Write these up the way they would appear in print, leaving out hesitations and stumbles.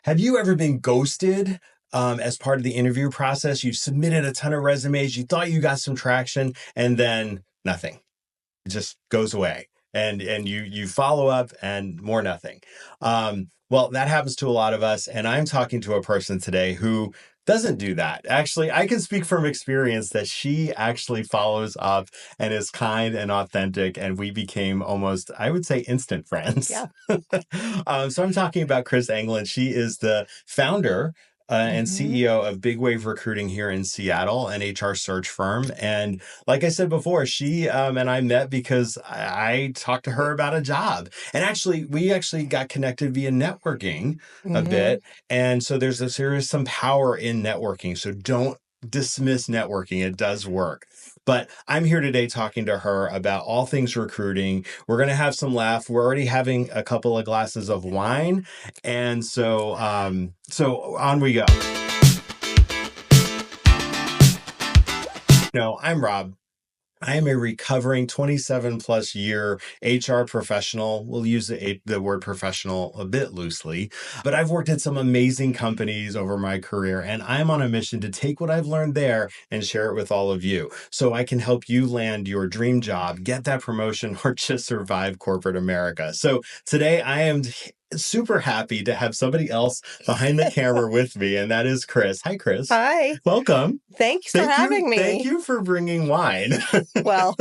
Have you ever been ghosted as part of the interview process? You submitted a ton of resumes, you thought you got some traction, and then nothing. It just goes away. And you follow up and more nothing. Well, that happens to a lot of us. And I'm talking to a person today who doesn't do that. Actually, I can speak from experience that she actually follows up and is kind and authentic. And we became almost, I would say, instant friends. Yeah. So I'm talking about Chris Englin. She is the founder and CEO of Big Wave Recruiting here in Seattle, an HR search firm. And like I said before, she and I met because I talked to her about a job. And actually, we actually got connected via networking a bit. And so there is some power in networking. So don't dismiss networking. It does work. But I'm here today talking to her about all things recruiting. We're going to have some laugh. We're already having a couple of glasses of wine. And so on we go. No, I'm Rob. I am a recovering 27 plus year HR professional. We'll use the word professional a bit loosely, but I've worked at some amazing companies over my career, and I'm on a mission to take what I've learned there and share it with all of you so I can help you land your dream job, get that promotion, or just survive corporate America. So today I am super happy to have somebody else behind the camera with me, and that is Chris. Hi, Chris. Hi. Welcome. Thanks for having me. Thank you for bringing wine. Well,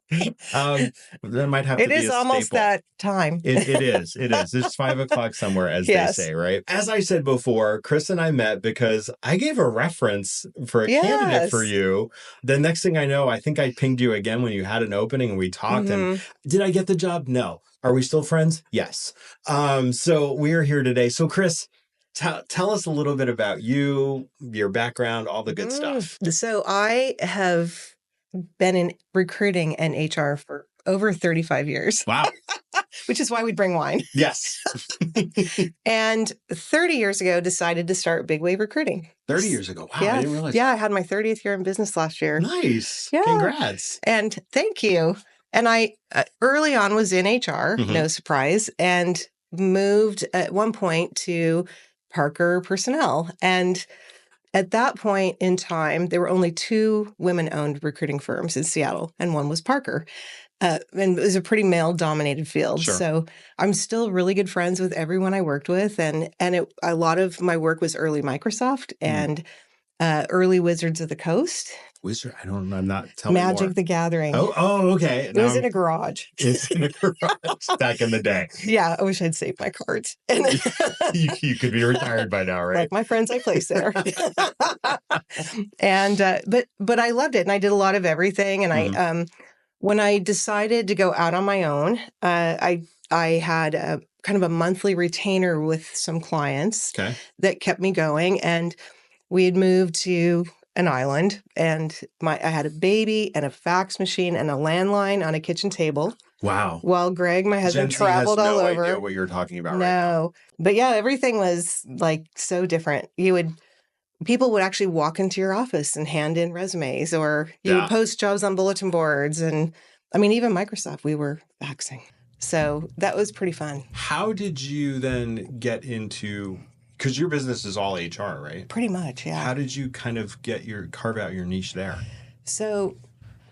that might have to it be is a almost staple. that time. It is. It's 5:00 somewhere, as Yes. they say, right? As I said before, Chris and I met because I gave a reference for a candidate for you. The next thing I know, I think I pinged you again when you had an opening and we talked. And did I get the job? No. Are we still friends? Yes. So we're here today. So Chris, tell us a little bit about you, your background, all the good stuff. So I have been in recruiting and HR for over 35 years. Wow. Which is why we bring wine. Yes. And 30 years ago, decided to start Big Wave Recruiting. 30 years ago. Wow, Yes. I didn't realize. Yeah, I had my 30th year in business last year. Nice. Yeah. Congrats. And thank you. And I early on was in HR, no surprise, and moved at one point to Parker Personnel. And at that point in time, there were only 2 women-owned recruiting firms in Seattle, and one was Parker. And it was a pretty male-dominated field. Sure. So I'm still really good friends with everyone I worked with. And a lot of my work was early Microsoft and early Wizards of the Coast. Wizard? I'm not telling me Magic more. the Gathering. Oh, okay. It was in a garage. It's in a garage back in the day. Yeah, I wish I'd saved my cards. And you could be retired by now, right? Like my friends I placed there. And but I loved it, and I did a lot of everything. And I when I decided to go out on my own, I had a kind of a monthly retainer with some clients that kept me going, and we had moved to an island, and I had a baby and a fax machine and a landline on a kitchen table. Wow. While Greg, my husband, traveled all over. No idea what you're talking about right now. But yeah, everything was like so different. People would actually walk into your office and hand in resumes, or you would post jobs on bulletin boards. And I mean, even Microsoft, we were faxing. So that was pretty fun. How did you then get into, because your business is all HR, right? Pretty much, yeah. How did you kind of carve out your niche there? So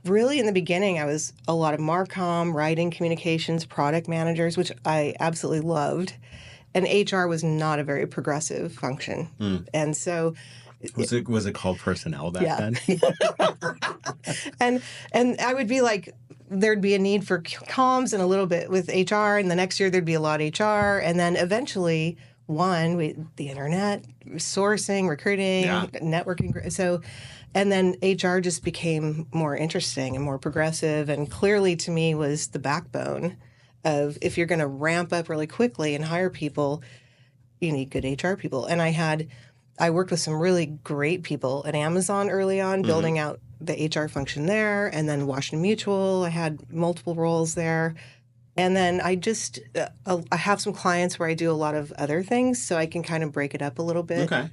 really in the beginning, I was a lot of Marcom, writing, communications, product managers, which I absolutely loved. And HR was not a very progressive function. And so was it called personnel back then? and I would be like, there'd be a need for comms and a little bit with HR, and the next year there'd be a lot of HR, and then eventually the internet, sourcing, recruiting, networking. So, and then HR just became more interesting and more progressive, and clearly to me was the backbone of, if you're going to ramp up really quickly and hire people, you need good HR people. And I worked with some really great people at Amazon early on, building out the HR function there, and then Washington Mutual. I had multiple roles there. And then I have some clients where I do a lot of other things, so I can kind of break it up a little bit. Okay.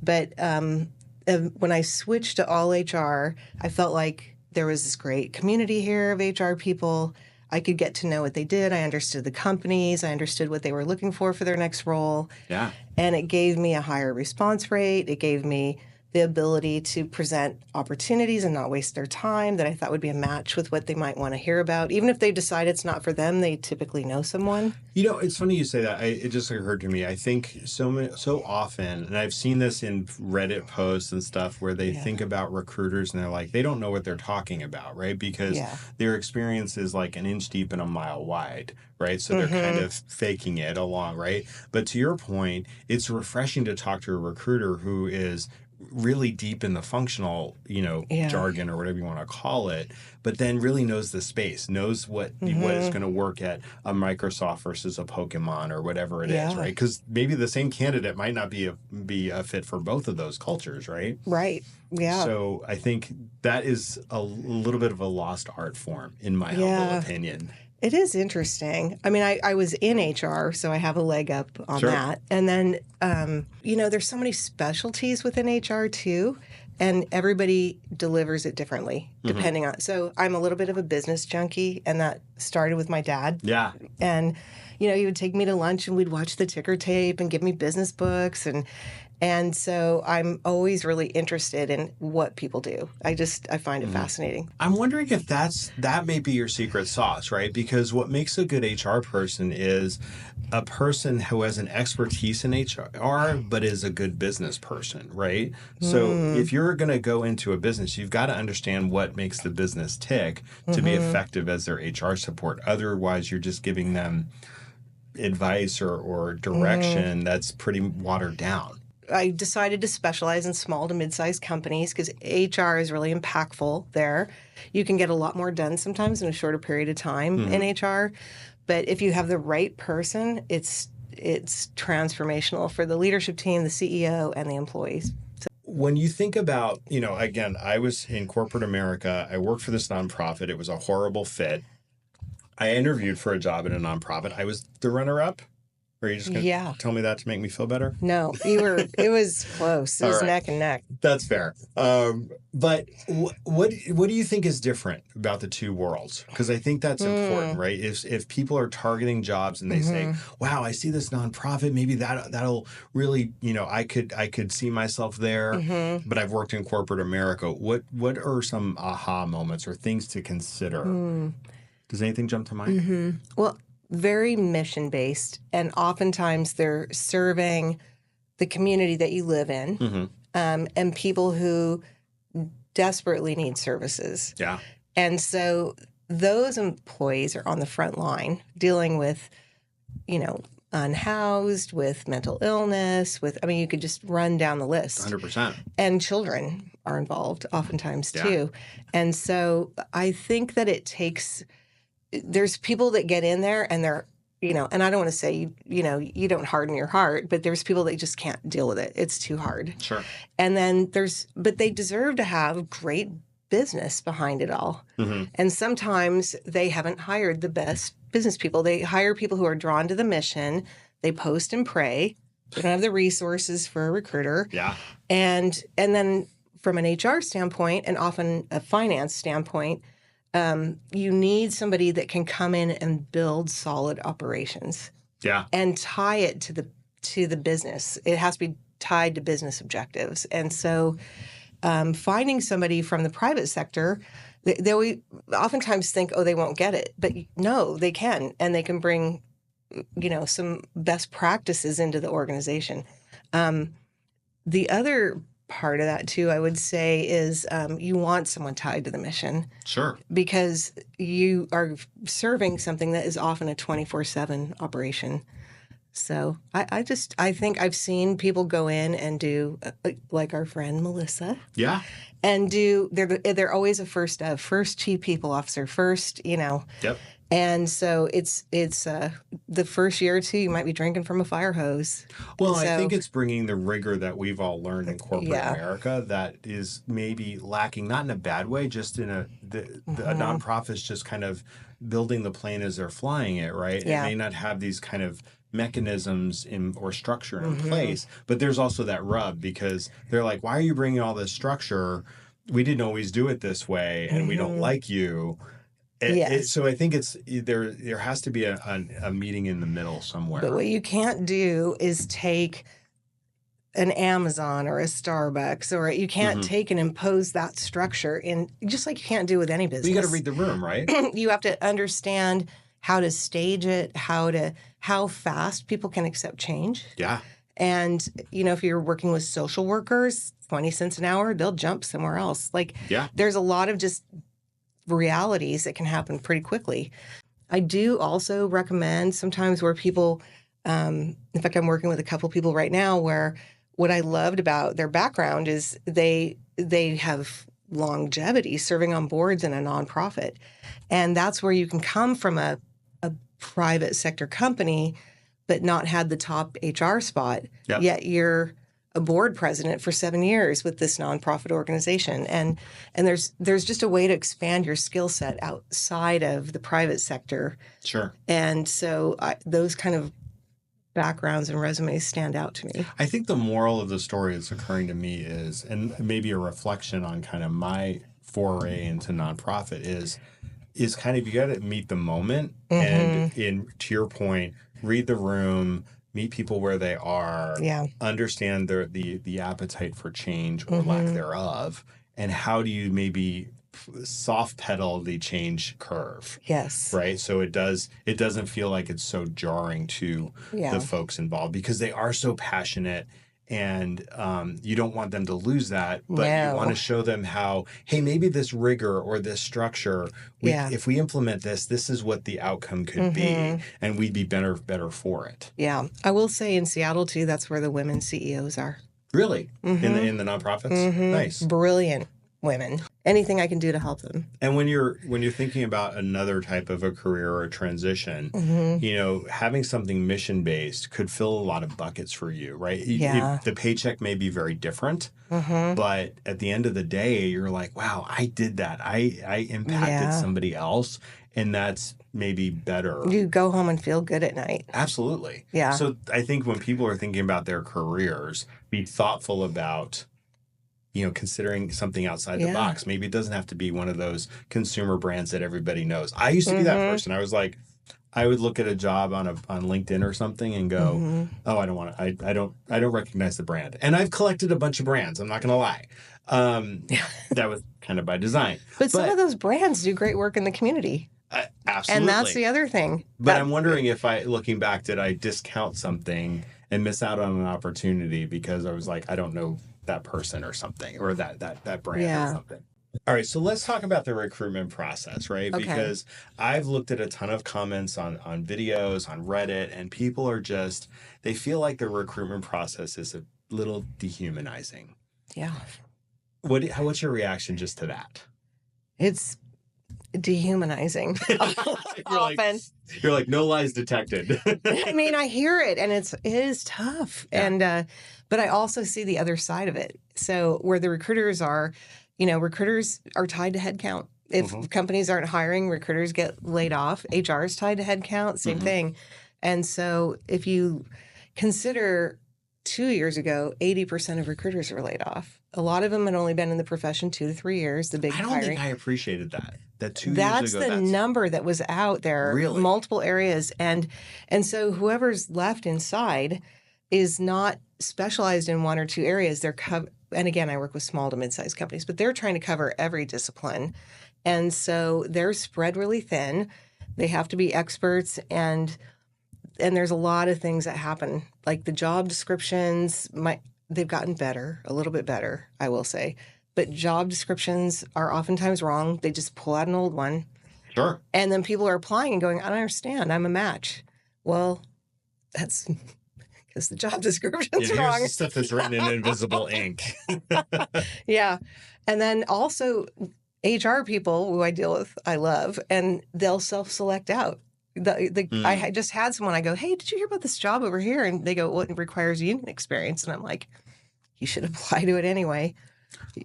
But when I switched to all HR, I felt like there was this great community here of HR people. I could get to know what they did. I understood the companies. I understood what they were looking for their next role. Yeah. And it gave me a higher response rate. It gave me the ability to present opportunities and not waste their time that I thought would be a match with what they might want to hear about. Even if they decide it's not for them, they typically know someone. It's funny you say that. It just occurred to me. I think so often, and I've seen this in Reddit posts and stuff where they think about recruiters and they're like, they don't know what they're talking about, right? Because their experience is like an inch deep and a mile wide, right? So they're kind of faking it along, right? But to your point, it's refreshing to talk to a recruiter who is really deep in the functional, jargon or whatever you want to call it, but then really knows the space, knows what is going to work at a Microsoft versus a Pokemon or whatever it is, right? Because maybe the same candidate might not be a fit for both of those cultures, right? Right. Yeah. So I think that is a little bit of a lost art form, in my humble opinion. It is interesting. I mean, I was in HR, so I have a leg up on that. And then, there's so many specialties within HR too, and everybody delivers it differently depending on. So I'm a little bit of a business junkie, and that started with my dad. Yeah. And, he would take me to lunch and we'd watch the ticker tape and give me business books. And so I'm always really interested in what people do. I find it fascinating. I'm wondering if that may be your secret sauce, right? Because what makes a good HR person is a person who has an expertise in HR, but is a good business person, right? So if you're going to go into a business, you've got to understand what makes the business tick to be effective as their HR support. Otherwise, you're just giving them advice or direction that's pretty watered down. I decided to specialize in small to mid-sized companies because HR is really impactful there. You can get a lot more done sometimes in a shorter period of time in HR. But if you have the right person, it's transformational for the leadership team, the CEO, and the employees. When you think about, again, I was in corporate America. I worked for this nonprofit. It was a horrible fit. I interviewed for a job in a nonprofit. I was the runner-up. Are you just going to tell me that to make me feel better? No, it was close. It was neck and neck. That's fair. But what do you think is different about the two worlds? Because I think that's important, right? If people are targeting jobs and they say, wow, I see this nonprofit, maybe that'll really, I could see myself there, but I've worked in corporate America. What are some aha moments or things to consider? Does anything jump to mind? Well, very mission-based, and oftentimes they're serving the community that you live in and people who desperately need services. Yeah. And so those employees are on the front line dealing with, unhoused, with mental illness, you could just run down the list. 100%. And children are involved oftentimes too. And so I think that there's people that get in there and they're, and I don't want to say, you don't harden your heart, but there's people that just can't deal with it. It's too hard. Sure. And then but they deserve to have great business behind it all. And sometimes they haven't hired the best business people. They hire people who are drawn to the mission. They post and pray. They don't have the resources for a recruiter. Yeah. And then from an HR standpoint and often a finance standpoint, you need somebody that can come in and build solid operations. Yeah. And tie it to the business. It has to be tied to business objectives. And so finding somebody from the private sector, they oftentimes think, oh, they won't get it. But no, they can. And they can bring, some best practices into the organization. The other part of that too, I would say, is you want someone tied to the mission. Sure. Because you are serving something that is often a 24/7 operation. So I think I've seen people go in and do, like our friend Melissa. Yeah. And they're always a first chief people officer, first. Yep. And so it's the first year or two, you might be drinking from a fire hose. Well, I think it's bringing the rigor that we've all learned in corporate America that is maybe lacking, not in a bad way, just in a nonprofit's just kind of building the plane as they're flying it, right? Yeah. It may not have these kind of mechanisms or structure in place, but there's also that rub because they're like, why are you bringing all this structure? We didn't always do it this way, and we don't like you. Yes. So I think there has to be a meeting in the middle somewhere. But what you can't do is take an Amazon or a Starbucks, or you can't take and impose that structure in, just like you can't do with any business. But you got to read the room, right? You have to understand how to stage it, how fast people can accept change. Yeah. And, if you're working with social workers, 20 cents an hour, they'll jump somewhere else. There's a lot of just realities that can happen pretty quickly. I do also recommend sometimes where people, in fact, I'm working with a couple people right now where what I loved about their background is they have longevity serving on boards in a nonprofit. And that's where you can come from a private sector company, but not had the top HR spot, yet you're a board president for 7 years with this nonprofit organization. And there's just a way to expand your skill set outside of the private sector. Sure. And so those kind of backgrounds and resumes stand out to me. I think the moral of the story that's occurring to me is, and maybe a reflection on kind of my foray into nonprofit is kind of, you got to meet the moment and to your point, read the room, meet people where they are, understand the appetite for change or lack thereof, and how do you maybe soft pedal the change curve. Yes. Right. So it doesn't feel like it's so jarring to the folks involved because they are so passionate. And you don't want them to lose that, but you want to show them how, hey, maybe this rigor or this structure, if we implement this is what the outcome could be, and we'd be better for it. Yeah. I will say in Seattle, too, that's where the women CEOs are. Really? In the nonprofits? Nice. Brilliant women. Anything I can do to help them. And when you're thinking about another type of a career or a transition, having something mission-based could fill a lot of buckets for you, right? Yeah. The paycheck may be very different, but at the end of the day, you're like, wow, I did that. I impacted somebody else, and that's maybe better. You go home and feel good at night. Absolutely. Yeah. So I think when people are thinking about their careers, be thoughtful about considering something outside the box. Maybe it doesn't have to be one of those consumer brands that everybody knows. I used to be that person. I was like, I would look at a job on LinkedIn or something and go, oh, I don't want to, I don't recognize the brand. And I've collected a bunch of brands. I'm not going to lie. That was kind of by design. But some of those brands do great work in the community. Absolutely. And that's the other thing. But I'm wondering if looking back, did I discount something and miss out on an opportunity because I was like, I don't know that person or something, or that brand or something. All right, so let's talk about the recruitment process, right? Okay. Because I've looked at a ton of comments on videos, on Reddit, and people are they feel like the recruitment process is a little dehumanizing. Yeah. What's your reaction just to that? It's dehumanizing. Often. You're like, no lies detected. I mean, I hear it, and it is tough. Yeah. And but I also see the other side of it. So where the recruiters are, recruiters are tied to headcount. If companies aren't hiring, recruiters get laid off. HR is tied to headcount, same thing. And so if you consider 2 years ago, 80% of recruiters were laid off. A lot of them had only been in the profession 2 to 3 years. The big I don't hiring. think I appreciated that. That 2 years That's ago. That's the number that was out there. Really? Multiple areas. And so whoever's left inside is not specialized in one or two areas. They're and again, I work with small to mid-sized companies, but they're trying to cover every discipline. And so they're spread really thin. They have to be experts, and there's a lot of things that happen. Like the job descriptions, they've gotten better, a little bit better, I will say. But job descriptions are oftentimes wrong. They just pull out an old one. Sure. And then people are applying and going, I don't understand. I'm a match. Well, that's because the job description's wrong. Here's the stuff that's written in invisible ink. Yeah. And then also HR people who I deal with, I love, and they'll self-select out. I just had someone, I go, hey, did you hear about this job over here? And they go, well, it requires union experience. And I'm like, you should apply to it anyway.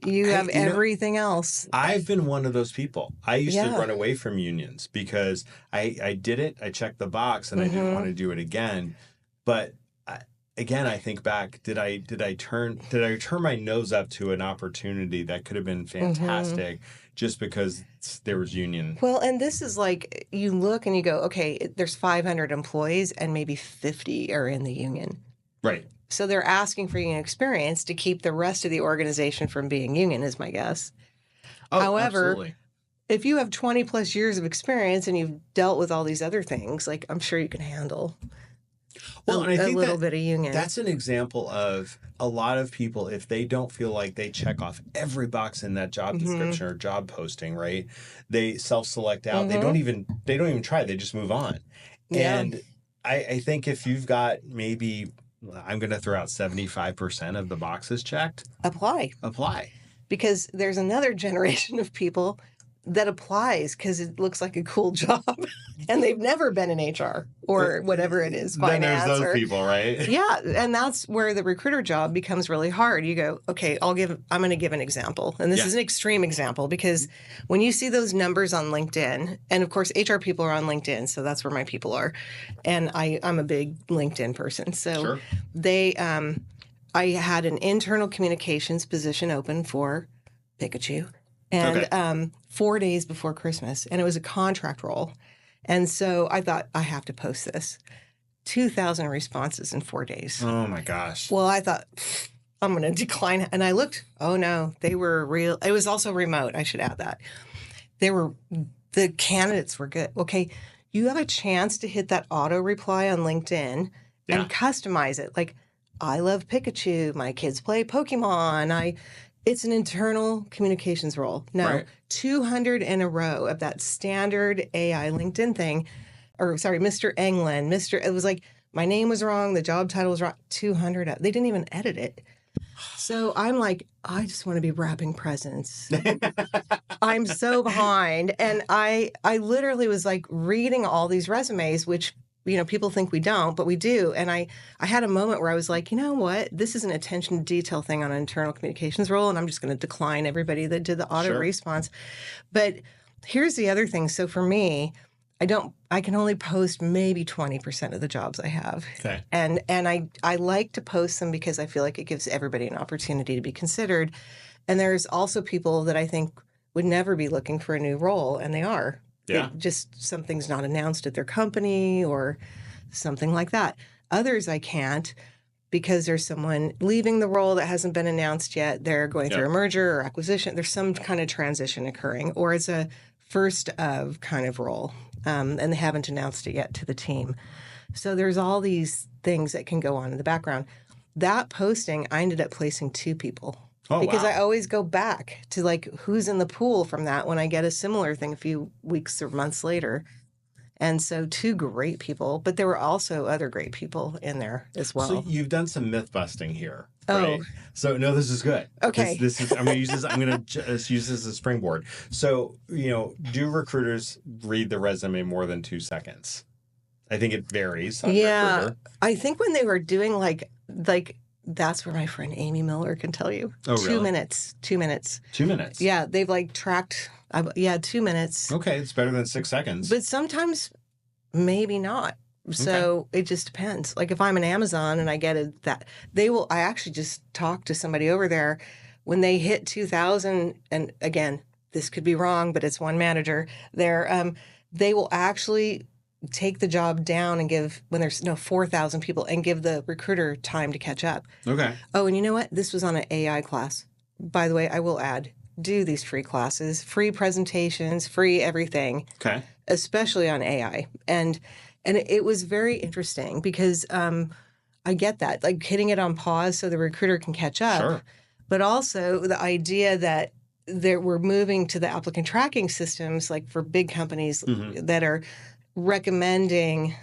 You have everything else. I've been one of those people. I used to run away from unions because I did it. I checked the box and I didn't want to do it again. But again, I think back, did I turn my nose up to an opportunity that could have been fantastic just because there was union? Well, and this is like, you look and you go, okay, there's 500 employees and maybe 50 are in the union. Right. So they're asking for union experience to keep the rest of the organization from being union, is my guess. Oh, However, absolutely. if you have 20 plus years of experience and you've dealt with all these other things, like, I'm sure you can handle Well, and I think a little bit of union. that's an example of a lot of people, if they don't feel like they check off every box in that job description or job posting, right? They self-select out. They don't even try. They just move on. Yeah. And I think if you've got maybe, I'm going to throw out 75% of the boxes checked, Apply. Because there's another generation of people that applies because it looks like a cool job and they've never been in HR or whatever it is, Then finance. there's those people, right? Yeah, and that's where the recruiter job becomes really hard. You go, okay, I'm going to give an example. And this is an extreme example because when you see those numbers on LinkedIn, and of course, HR people are on LinkedIn, so that's where my people are. And I'm a big LinkedIn person. So they, I had an internal communications position open for Pikachu. And 4 days before Christmas, and it was a contract role. And so I thought, I have to post this. 2,000 responses in 4 days. Oh my gosh. Well, I thought, I'm going to decline. And I looked, oh no, they were real. It was also remote. I should add that. The candidates were good. Okay. You have a chance to hit that auto reply on LinkedIn and customize it. Like, I love Pikachu. My kids play Pokemon. It's an internal communications role. No, 200 in a row of that standard AI LinkedIn thing. Or sorry, Mr. Englin, it was like, my name was wrong, the job title was wrong, 200. They didn't even edit it. So I'm like, I just want to be wrapping presents. I'm so behind. And I literally was like reading all these resumes, which, you know, people think we don't, but we do. And I had a moment where I was like, you know what? This is an attention to detail thing on an internal communications role, and I'm just going to decline everybody that did the auto response. But here's the other thing. So for me, I can only post maybe 20% of the jobs I have. Okay. And I like to post them because I feel like it gives everybody an opportunity to be considered. And there's also people that I think would never be looking for a new role, and they are. Yeah. Just something's not announced at their company or something like that. Others I can't because there's someone leaving the role that hasn't been announced yet. They're going through a merger or acquisition. There's some kind of transition occurring, or it's a first of kind of role, and they haven't announced it yet to the team. So there's all these things that can go on in the background. That posting, I ended up placing 2 people. Because I always go back to like who's in the pool from that when I get a similar thing a few weeks or months later. And so 2 great people, but there were also other great people in there as well. So you've done some myth busting here. Right? Oh. So no, this is good. Okay. This is I'm going to use this. I'm going to just use this as a springboard. So, you know, do recruiters read the resume more than 2 seconds? I think it varies. Recruiter. I think when they were doing like that's where my friend Amy Miller can tell you. Oh, 2 minutes. 2 minutes. 2 minutes. Yeah, they've like tracked. 2 minutes. Okay, it's better than 6 seconds. But sometimes, maybe not. So it just depends. Like if I'm in Amazon and I get that, they will. I actually just talked to somebody over there when they hit 2,000. And again, this could be wrong, but it's one manager. They will actually take the job down and give, when there's 4,000 people, and give the recruiter time to catch up. Okay. Oh, and you know what? This was on an AI class. By the way, I will add, do these free classes, free presentations, free everything. Okay. Especially on AI. And it was very interesting because I get that, like hitting it on pause so the recruiter can catch up. Sure. But also the idea that we're moving to the applicant tracking systems, like for big companies that are recommending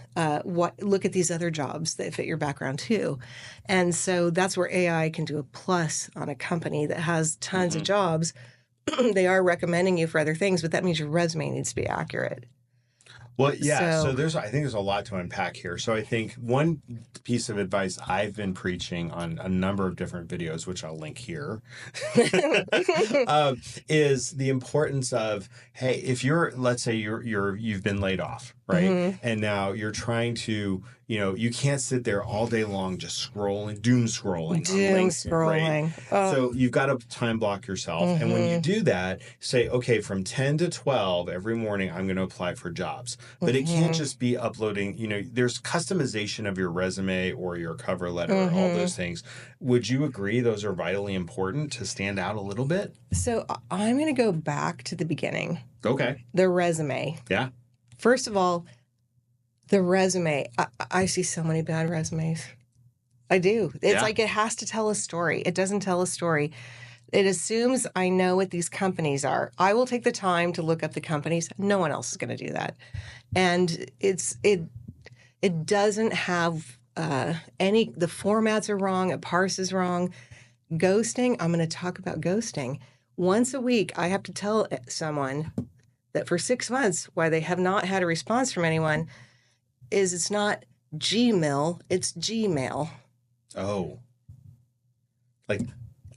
look at these other jobs that fit your background too. And so that's where AI can do a plus on a company that has tons of jobs. They are recommending you for other things, but that means your resume needs to be accurate. Well, yeah. So I think there's a lot to unpack here. So I think one piece of advice I've been preaching on a number of different videos, which I'll link here, is the importance of, hey, if let's say you've been laid off, right? Mm-hmm. And now you're trying to, you can't sit there all day long just scrolling, doom scrolling on Doom LinkedIn, right? scrolling. Oh. So you've got to time block yourself. And when you do that, say, okay, from 10 to 12 every morning, I'm going to apply for jobs. But it can't just be uploading, there's customization of your resume or your cover letter or all those things. Would you agree those are vitally important to stand out a little bit? So I'm going to go back to the beginning. Okay. The resume. Yeah. First of all, the resume. I see so many bad resumes. I do. It's like it has to tell a story. It doesn't tell a story. It assumes I know what these companies are. I will take the time to look up the companies. No one else is going to do that. And it doesn't have the formats are wrong. It parses wrong. Ghosting. I'm going to talk about ghosting. Once a week, I have to tell someone that for 6 months, why they have not had a response from anyone is it's not Gmail, it's Gmail. Oh. Like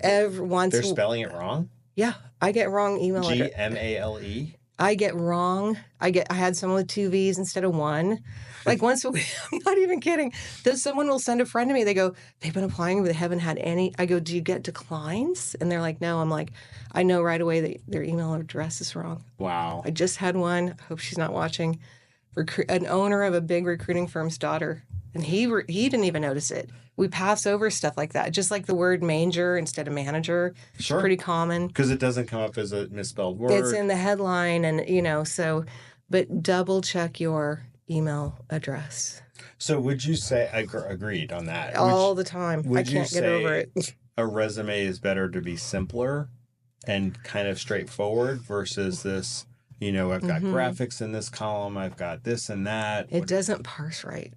they're spelling it wrong? Yeah, I get wrong email address. Gmale? I get wrong. I had someone with 2 V's instead of 1. Like once a week, I'm not even kidding. Someone will send a friend to me. They go, they've been applying, but they haven't had any. I go, do you get declines? And they're like, no. I'm like, I know right away that their email address is wrong. Wow. I just had one. I hope she's not watching. An owner of a big recruiting firm's daughter. And he didn't even notice it. We pass over stuff like that. Just like the word manger instead of manager. Sure. Pretty common. Because it doesn't come up as a misspelled word. It's in the headline and, but double check your email address. So would you say, agreed on that. All the time. I can't get over it. A resume is better to be simpler and kind of straightforward versus this, I've got graphics in this column, I've got this and that. It doesn't parse right.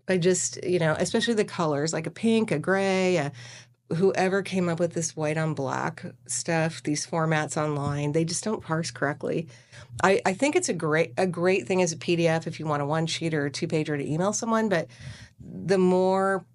I just, especially the colors, like a pink, a gray, whoever came up with this white on black stuff, these formats online, they just don't parse correctly. I think it's a great thing as a PDF if you want a 1-sheet or a 2-pager to email someone, but the more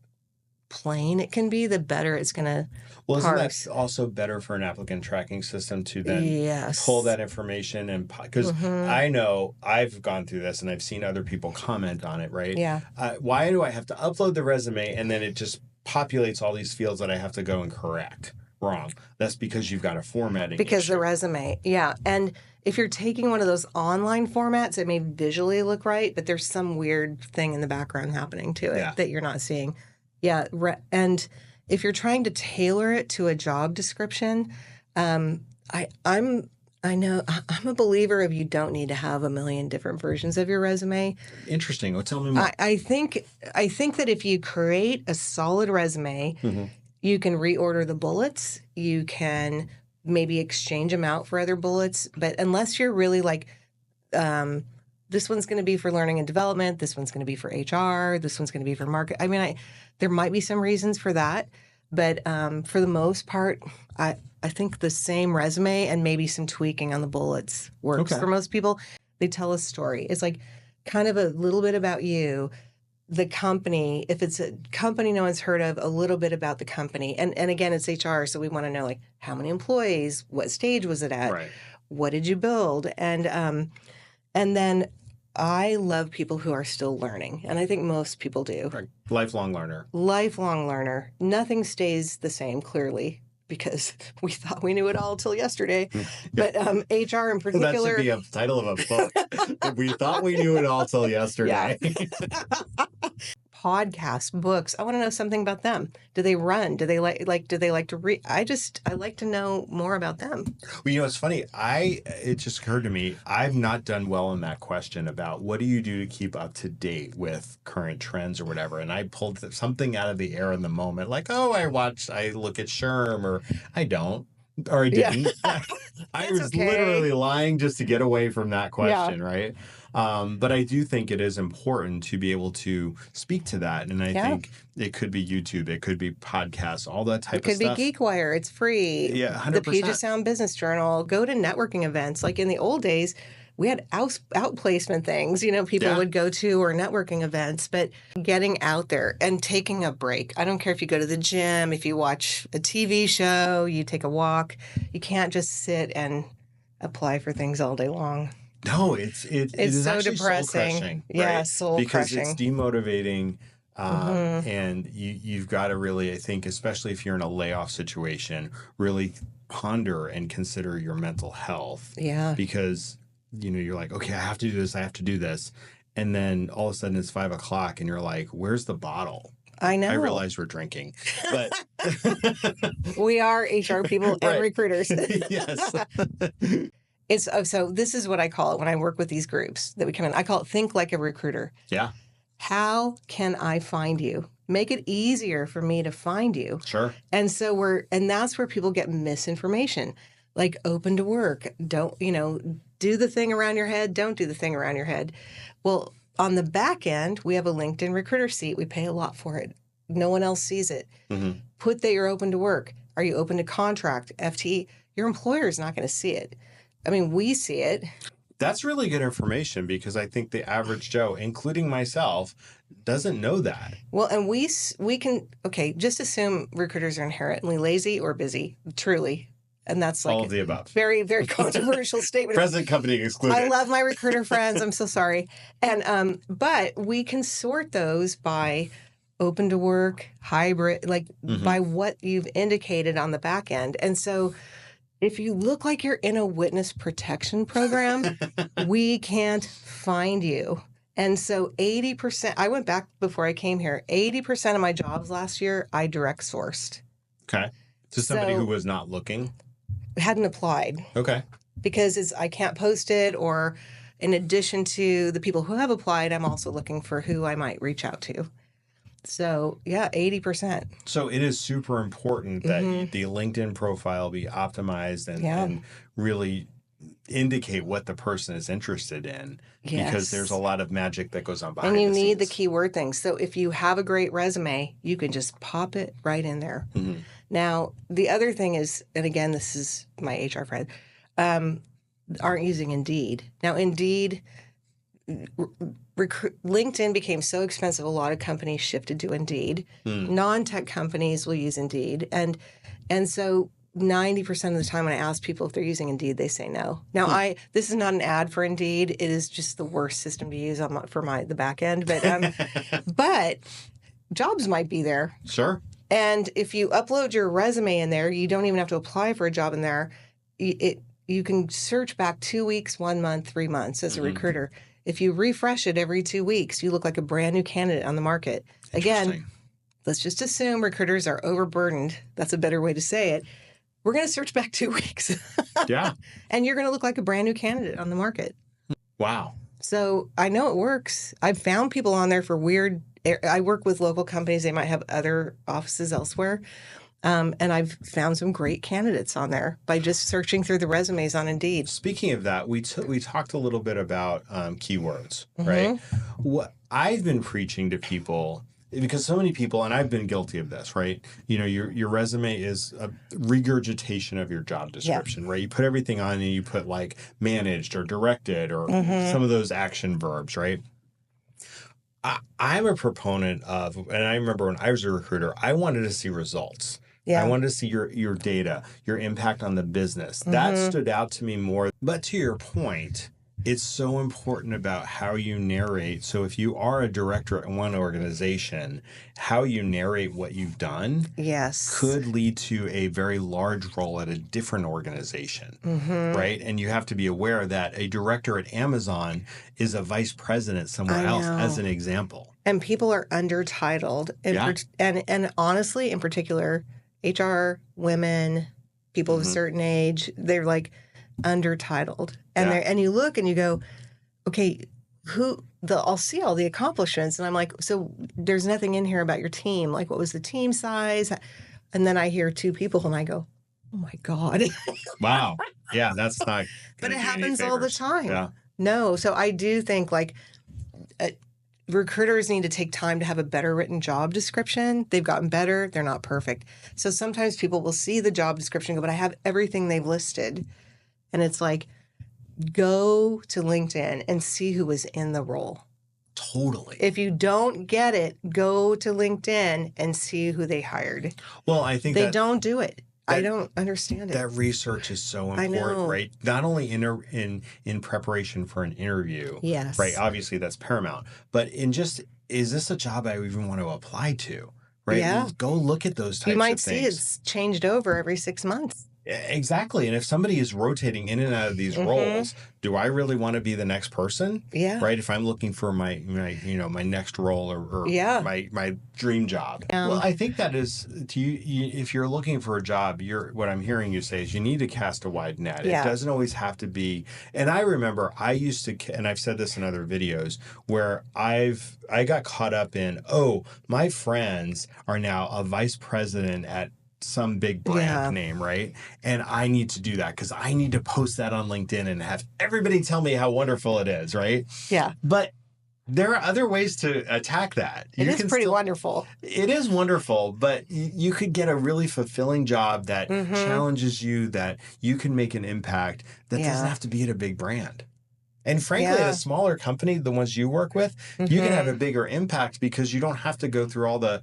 plain it can be, the better it's going to isn't that also better for an applicant tracking system to then pull that information? And because I know I've gone through this and I've seen other people comment on it, right? Yeah. Why do I have to upload the resume and then it just populates all these fields that I have to go and correct? Wrong. That's because you've got a formatting Because issue. the resume, yeah. And if you're taking one of those online formats, it may visually look right, but there's some weird thing in the background happening to it that you're not seeing. Yeah. And if you're trying to tailor it to a job description, I'm a believer of you don't need to have a million different versions of your resume. Interesting. Well, tell me more. I think that if you create a solid resume, you can reorder the bullets. You can maybe exchange them out for other bullets. But unless you're really like, this one's going to be for learning and development, this one's going to be for HR, this one's going to be for market. I mean, there might be some reasons for that. But for the most part, I think the same resume and maybe some tweaking on the bullets works for most people. They tell a story. It's like kind of a little bit about you, the company. If it's a company no one's heard of, a little bit about the company. And again, it's HR, so we want to know like how many employees, what stage was it at, what did you build, and then I love people who are still learning, and I think most people do. Right. Lifelong learner. Lifelong learner. Nothing stays the same, clearly, because we thought we knew it all till yesterday. But HR in particular... That should be a title of a book. We thought we knew it all till yesterday. Yeah. Podcasts, books. I want to know something about them. Do they run? Do they do they like to read? I like to know more about them. Well, it's funny. It just occurred to me, I've not done well in that question about what do you do to keep up to date with current trends or whatever. And I pulled something out of the air in the moment, like, I look at Sherm, or I don't. Or I didn't. Yeah. I was literally lying just to get away from that question, right? But I do think it is important to be able to speak to that. And I think it could be YouTube, it could be podcasts, all that type of stuff. It could be GeekWire. It's free. Yeah, 100%. The Puget Sound Business Journal. Go to networking events. Like in the old days, we had outplacement things, people would go to, or networking events, but getting out there and taking a break. I don't care if you go to the gym, if you watch a TV show, you take a walk. You can't just sit and apply for things all day long. No, it It's is so actually soul depressing. crushing, Yeah, right? soul Because it's crushing. demotivating, and you've got to really, I think, especially if you're in a layoff situation, really ponder and consider your mental health, Yeah. because you're like, okay, I have to do this, I have to do this, and then all of a sudden it's 5 o'clock, and you're like, where's the bottle? I know. I realize we're drinking, but we are HR people and Right. recruiters. Yes. So this is what I call it when I work with these groups that we come in. I call it think like a recruiter. Yeah. How can I find you? Make it easier for me to find you. Sure. And that's where people get misinformation. Like open to work. Don't, do the thing around your head. Don't do the thing around your head. Well, on the back end, we have a LinkedIn recruiter seat. We pay a lot for it. No one else sees it. Mm-hmm. Put that you're open to work. Are you open to contract, FTE? Your employer is not going to see it. I mean, we see it. That's really good information, because I think the average Joe, including myself, doesn't know that. Well, and we can, just assume recruiters are inherently lazy or busy, truly. And that's like all of the above. Very, very controversial statement. Present company excluded. I love my recruiter friends. I'm so sorry. And but we can sort those by open to work, hybrid, by what you've indicated on the back end. And so if you look like you're in a witness protection program, we can't find you. And so 80%, I went back before I came here, 80% of my jobs last year, I direct sourced. Okay. To somebody who was not looking? Hadn't applied. Okay. Because I can't post it, or in addition to the people who have applied, I'm also looking for who I might reach out to. So, yeah, 80%. So it is super important that the LinkedIn profile be optimized and really indicate what the person is interested in, because there's a lot of magic that goes on behind the scenes. And you need the keyword things. So if you have a great resume, you can just pop it right in there. Mm-hmm. Now, the other thing is, and again, this is my HR friend, aren't using Indeed. Now, Indeed... LinkedIn became so expensive, a lot of companies shifted to Indeed. Non-tech companies will use Indeed. And so 90% of the time when I ask people if they're using Indeed, they say no. Now, this is not an ad for Indeed. It is just the worst system to use for the back end. But jobs might be there. Sure. And if you upload your resume in there, you don't even have to apply for a job in there. You can search back 2 weeks, 1 month, 3 months as a recruiter. If you refresh it every 2 weeks, you look like a brand new candidate on the market. Again, let's just assume recruiters are overburdened. That's a better way to say it. We're going to search back 2 weeks. Yeah. And you're going to look like a brand new candidate on the market. Wow. So I know it works. I've found people on there for weird. I work with local companies. They might have other offices elsewhere. And I've found some great candidates on there by just searching through the resumes on Indeed. Speaking of that, we talked a little bit about keywords, right? What I've been preaching to people, because so many people, and I've been guilty of this, right? Your resume is a regurgitation of your job description, right? You put everything on, and you put like managed or directed or some of those action verbs, right? I'm a proponent of, and I remember when I was a recruiter, I wanted to see results. Yeah. I wanted to see your data, your impact on the business. That stood out to me more. But to your point, it's so important about how you narrate. So if you are a director at one organization, how you narrate what you've done could lead to a very large role at a different organization, right? And you have to be aware that a director at Amazon is a vice president somewhere else, as an example. And people are undertitled. And honestly, in particular, HR, women, people of a certain age, they're like undertitled. And and you look and you go, okay, I'll see all the accomplishments. And I'm like, so there's nothing in here about your team. Like, what was the team size? And then I hear 2 people and I go, oh my God. Wow. Yeah, that's not. But it happens all the time. Yeah. No. So I do think recruiters need to take time to have a better written job description. They've gotten better. They're not perfect. So sometimes people will see the job description and go, but I have everything they've listed. And it's like, go to LinkedIn and see who was in the role. Totally. If you don't get it, go to LinkedIn and see who they hired. Well, I think they don't do it. I don't understand it. That research is so important, right? Not only in preparation for an interview, Yes. right? Obviously, that's paramount. But in just, is this a job I even want to apply to, right? Yeah. Go look at those types You might of see things. it's changed over every 6 months. Exactly. And if somebody is rotating in and out of these roles, do I really want to be the next person? Yeah. Right. If I'm looking for my next role or my dream job. Well, I think that is if you're looking for a job, what I'm hearing you say is you need to cast a wide net. Yeah. It doesn't always have to be. And I remember I used to, and I've said this in other videos, where I got caught up in, my friends are now a vice president at some big brand name, right? And I need to do that because I need to post that on LinkedIn and have everybody tell me how wonderful it is, right? Yeah. But there are other ways to attack that. It is pretty wonderful. It is wonderful, but you could get a really fulfilling job that challenges you, that you can make an impact, that doesn't have to be at a big brand. And frankly, at a smaller company, the ones you work with, you can have a bigger impact because you don't have to go through all the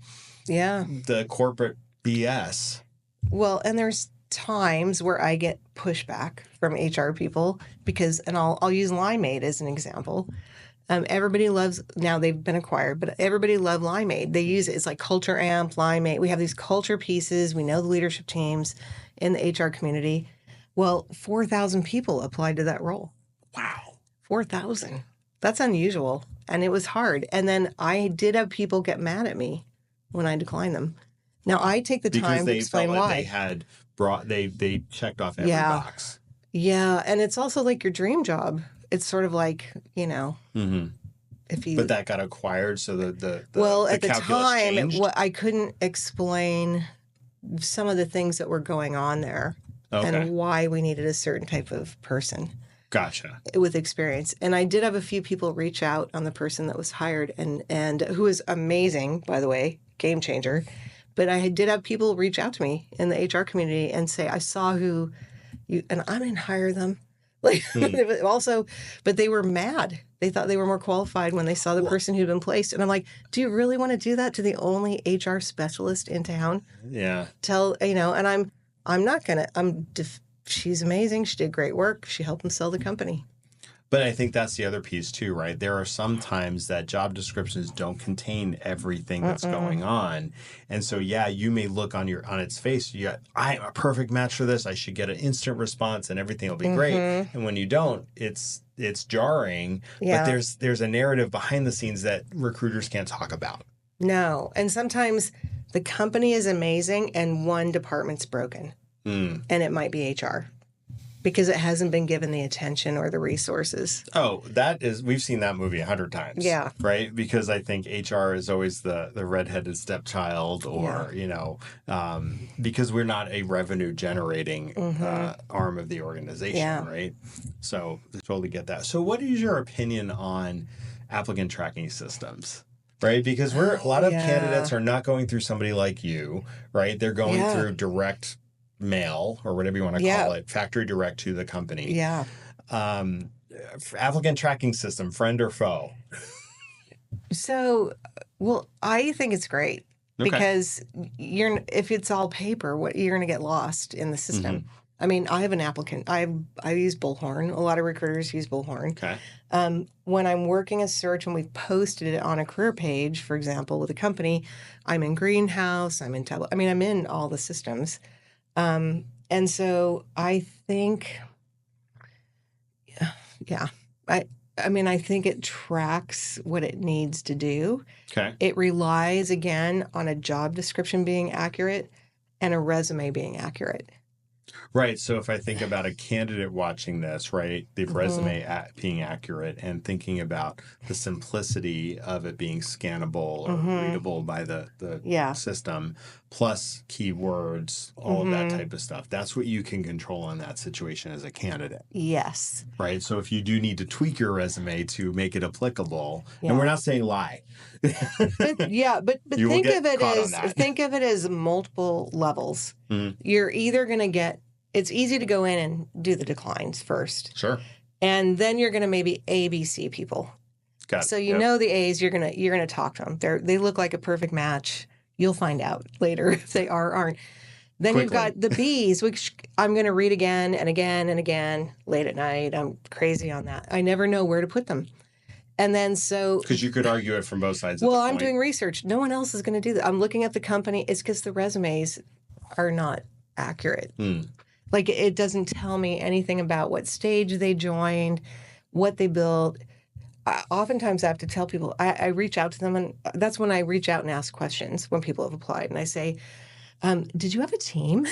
corporate BS. Well, and there's times where I get pushback from HR people because, and I'll use Limeade as an example. Everybody loves, now they've been acquired, but everybody loved Limeade. They use it. It's like Culture Amp, Limeade. We have these culture pieces. We know the leadership teams in the HR community. Well, 4,000 people applied to that role. Wow. 4,000. That's unusual. And it was hard. And then I did have people get mad at me when I declined them. Now, I take the time to explain why. They had they checked off every box. Yeah, and it's also like your dream job. It's sort of like, if you... But that got acquired, so the at the time, changed? I couldn't explain some of the things that were going on there and why we needed a certain type of person. Gotcha. With experience. And I did have a few people reach out on the person that was hired and who is amazing, by the way, game changer. But I did have people reach out to me in the HR community and say, I saw who you, and I didn't hire them. Like also, but they were mad. They thought they were more qualified when they saw the person who'd been placed. And I'm like, do you really want to do that to the only HR specialist in town? Yeah. And I'm not going to, she's amazing. She did great work. She helped them sell the company. But I think that's the other piece too, right? There are some times that job descriptions don't contain everything that's going on. And so, you may look on its face, I'm a perfect match for this. I should get an instant response and everything will be great. And when you don't, it's jarring. Yeah. But there's a narrative behind the scenes that recruiters can't talk about. No. And sometimes the company is amazing and one department's broken. And it might be HR. Because it hasn't been given the attention or the resources. Oh, we've seen that movie 100 times. Yeah. Right? Because I think HR is always the redheaded stepchild or, because we're not a revenue generating arm of the organization, right? So I totally get that. So what is your opinion on applicant tracking systems? Right? Because a lot of candidates are not going through somebody like you, right? They're going through direct mail or whatever you want to call it, factory direct to the company. Yeah. Applicant tracking system, friend or foe? So, I think it's great because if it's all paper, you're going to get lost in the system. I mean, I have an applicant. I use Bullhorn. A lot of recruiters use Bullhorn. Okay. When I'm working a search and we've posted it on a career page, for example, with a company, I'm in Greenhouse, I'm in Tableau. I mean, I'm in all the systems. And so I think, I think it tracks what it needs to do. Okay. It relies, again, on a job description being accurate and a resume being accurate. Right. So if I think about a candidate watching this, right, the resume being accurate and thinking about the simplicity of it being scannable or readable by the system, plus keywords, all of that type of stuff. That's what you can control in that situation as a candidate. Yes. Right. So if you do need to tweak your resume to make it applicable, and we're not saying lie. but think of it as multiple levels. You're either going to get, it's easy to go in and do the declines first. Sure. And then you're going to maybe ABC people. Got it. So you know the A's, you're gonna talk to them. They look like a perfect match. You'll find out later if they are or aren't. Then quickly. you've got the B's, which I'm going to read again and again and again late at night. I'm crazy on that. I never know where to put them. And then Because you could argue it from both sides. Well, at the I'm point. doing research. No one else is going to do that. I'm looking at the company. It's because the resumes are not accurate. Like, it doesn't tell me anything about what stage they joined, what they built. Oftentimes, I have to tell people, I reach out to them, and that's when I reach out and ask questions when people have applied. And I say, did you have a team?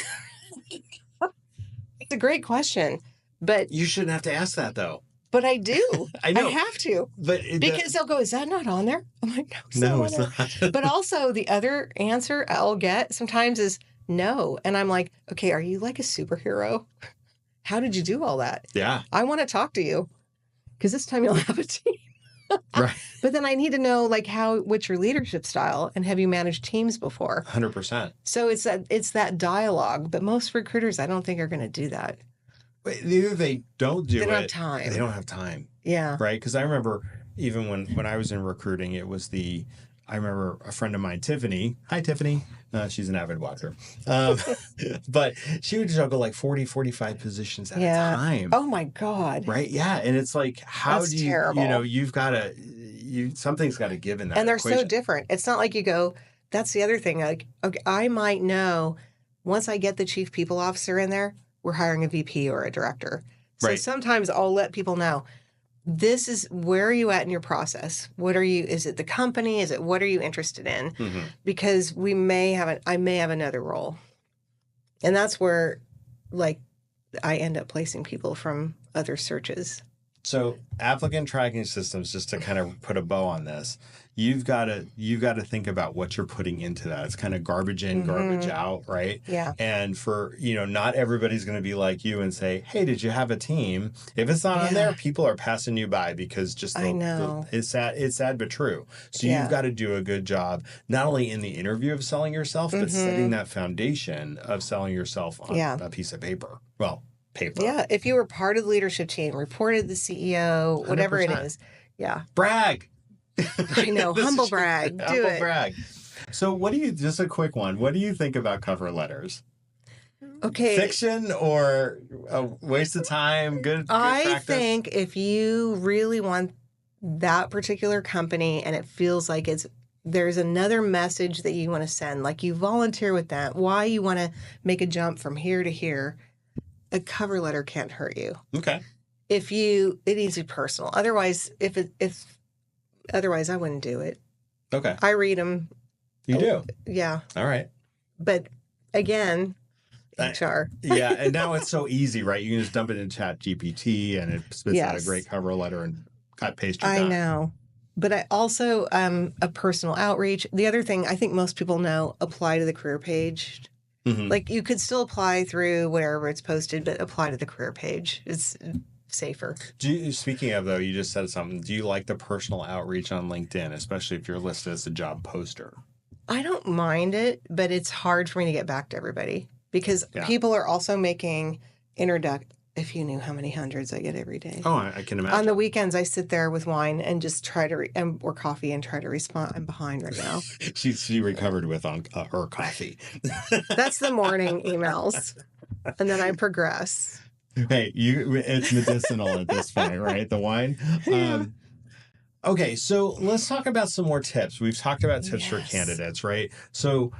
It's a great question. But You shouldn't have to ask that, though. But I do. I know. I have to. But because they'll go, is that not on there? I'm like, no, it's not. But also, the other answer I'll get sometimes is no. And I'm like, okay, are you like a superhero? How did you do all that? Yeah. I want to talk to you because this time you'll have a team. Right. But then I need to know, like, what's your leadership style, and have you managed teams before? 100%. So it's that dialogue. But most recruiters, I don't think, are going to do that. Either they don't do it. They don't have time. They don't have time. Yeah. Right? Because I remember even when I was in recruiting, it was I remember a friend of mine, Tiffany. Hi, Tiffany. She's an avid watcher. But she would juggle like 40, 45 positions at a time. Oh, my God. Right? Yeah. And it's like, how That's do you, terrible. you've got to, something's got to give in that And they're equation. so different. It's not like you go, that's the other thing. Like, okay, I might know once I get the chief people officer in there, we're hiring a VP or a director. So Right. sometimes I'll let people know, this is, where are you at in your process? Is it the company? What are you interested in? Mm-hmm. Because I may have another role. And that's where, like, I end up placing people from other searches. So applicant tracking systems, just to kind of put a bow on this, you've got to think about what you're putting into that. It's kind of garbage in, garbage out, right? Yeah. And for, not everybody's going to be like you and say, hey, did you have a team? If it's not on there, people are passing you by because just I know. it's sad but true. So you've got to do a good job, not only in the interview of selling yourself, but setting that foundation of selling yourself on a piece of paper. Well, paper. Yeah. If you were part of the leadership team, reported the CEO, whatever 100%. it is. Yeah. Brag. I know. Humble brag. Do it. Brag. So just a quick one. What do you think about cover letters? Okay. Fiction or a waste of time? Good I practice? think if you really want that particular company and it feels like there's another message that you want to send, like you volunteer with that, why you want to make a jump from here to here, a cover letter can't hurt you. Okay. It needs to be personal. Otherwise, otherwise I wouldn't do it. Okay. I read them. You do? Yeah. All right. But again, HR. Yeah. And now it's so easy, right? You can just dump it in Chat GPT and it spits out a great cover letter and cut, paste, you're done. I know. But I also, a personal outreach. The other thing I think most people know, apply to the career page. Mm-hmm. Like, you could still apply through wherever it's posted, but apply to the career page. It's safer. Speaking of, though, you just said something. Do you like the personal outreach on LinkedIn, especially if you're listed as a job poster? I don't mind it, but it's hard for me to get back to everybody because people are also making If you knew how many hundreds I get every day. Oh, I can imagine. On the weekends, I sit there with wine and just try to, or coffee, and try to respond. I'm behind right now. she recovered with her coffee. That's the morning emails. And then I progress. Hey, it's medicinal at this point, right? The wine. Okay, so let's talk about some more tips. We've talked about tips for candidates, right? So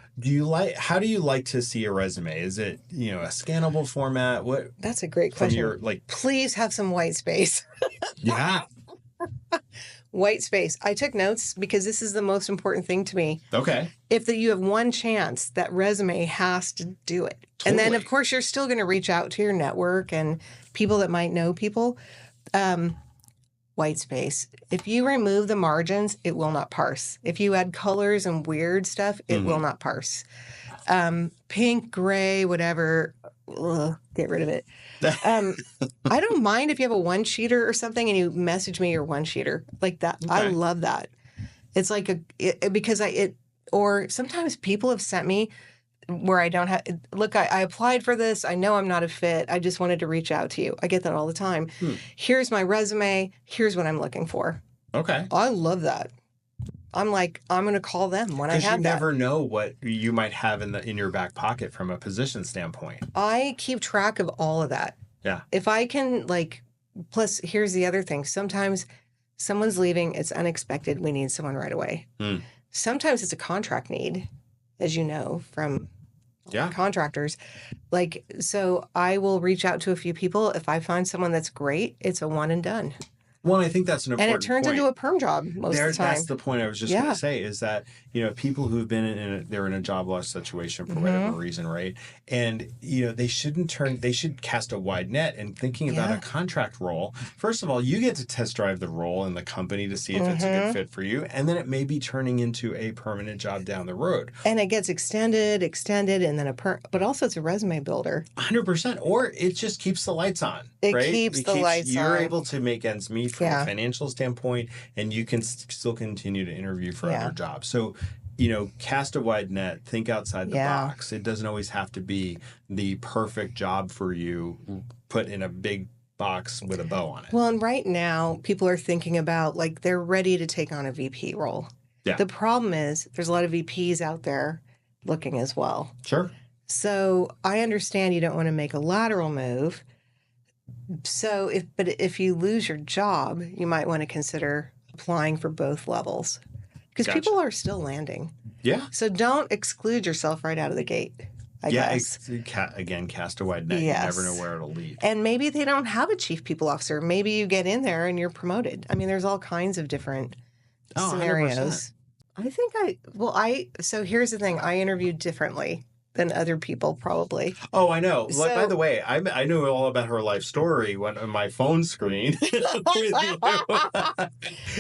how do you like to see a resume? Is it, a scannable format? That's a great question. Please have some white space. Yeah. White space. I took notes because this is the most important thing to me. Okay. If you have one chance, that resume has to do it. Totally. And then, of course, you're still going to reach out to your network and people that might know people. White space. If you remove the margins, it will not parse. If you add colors and weird stuff, it will not parse. Pink, gray, whatever, get rid of it. I don't mind if you have a one-sheeter or something and you message me your one-sheeter like that. Okay. I love that. It's like or sometimes people have sent me where I don't have, look, I applied for this. I know I'm not a fit. I just wanted to reach out to you. I get that all the time. Here's my resume. Here's what I'm looking for. Okay. I love that. I'm like, I'm going to call them when I Because have you that. never know what you might have in your back pocket from a position standpoint. I keep track of all of that. Yeah. If I can, like, plus, here's the other thing. Sometimes someone's leaving, it's unexpected. We need someone right away. Sometimes it's a contract need, as you know, from contractors. Like, so I will reach out to a few people. If I find someone that's great, it's a one and done. Well, I think that's an important point. And it turns into a perm job most of the time. That's the point I was just going to say, is that, people who've been they're in a job loss situation for whatever reason, right? And, they should cast a wide net. And thinking about a contract role, first of all, you get to test drive the role in the company to see if it's a good fit for you. And then it may be turning into a permanent job down the road. And it gets extended, and then but also it's a resume builder. 100%. Or it just keeps the lights on. It keeps the lights on. You're able to make ends meet from a financial standpoint, and you can still continue to interview for other jobs. So, cast a wide net, think outside the box. It doesn't always have to be the perfect job for you put in a big box with a bow on it. Well, and right now, people are thinking about, like, they're ready to take on a VP role. Yeah. The problem is there's a lot of VPs out there looking as well. Sure. So I understand you don't want to make a lateral move. So if you lose your job, you might want to consider applying for both levels, because people are still landing. Yeah. So don't exclude yourself right out of the gate. I guess. Again, cast a wide net. Yes. You never know where it'll lead. And maybe they don't have a chief people officer. Maybe you get in there and you're promoted. I mean, there's all kinds of different scenarios. 100%. So here's the thing. I interviewed differently than other people, probably. Oh, I know. So, by the way, I knew all about her life story on my phone screen.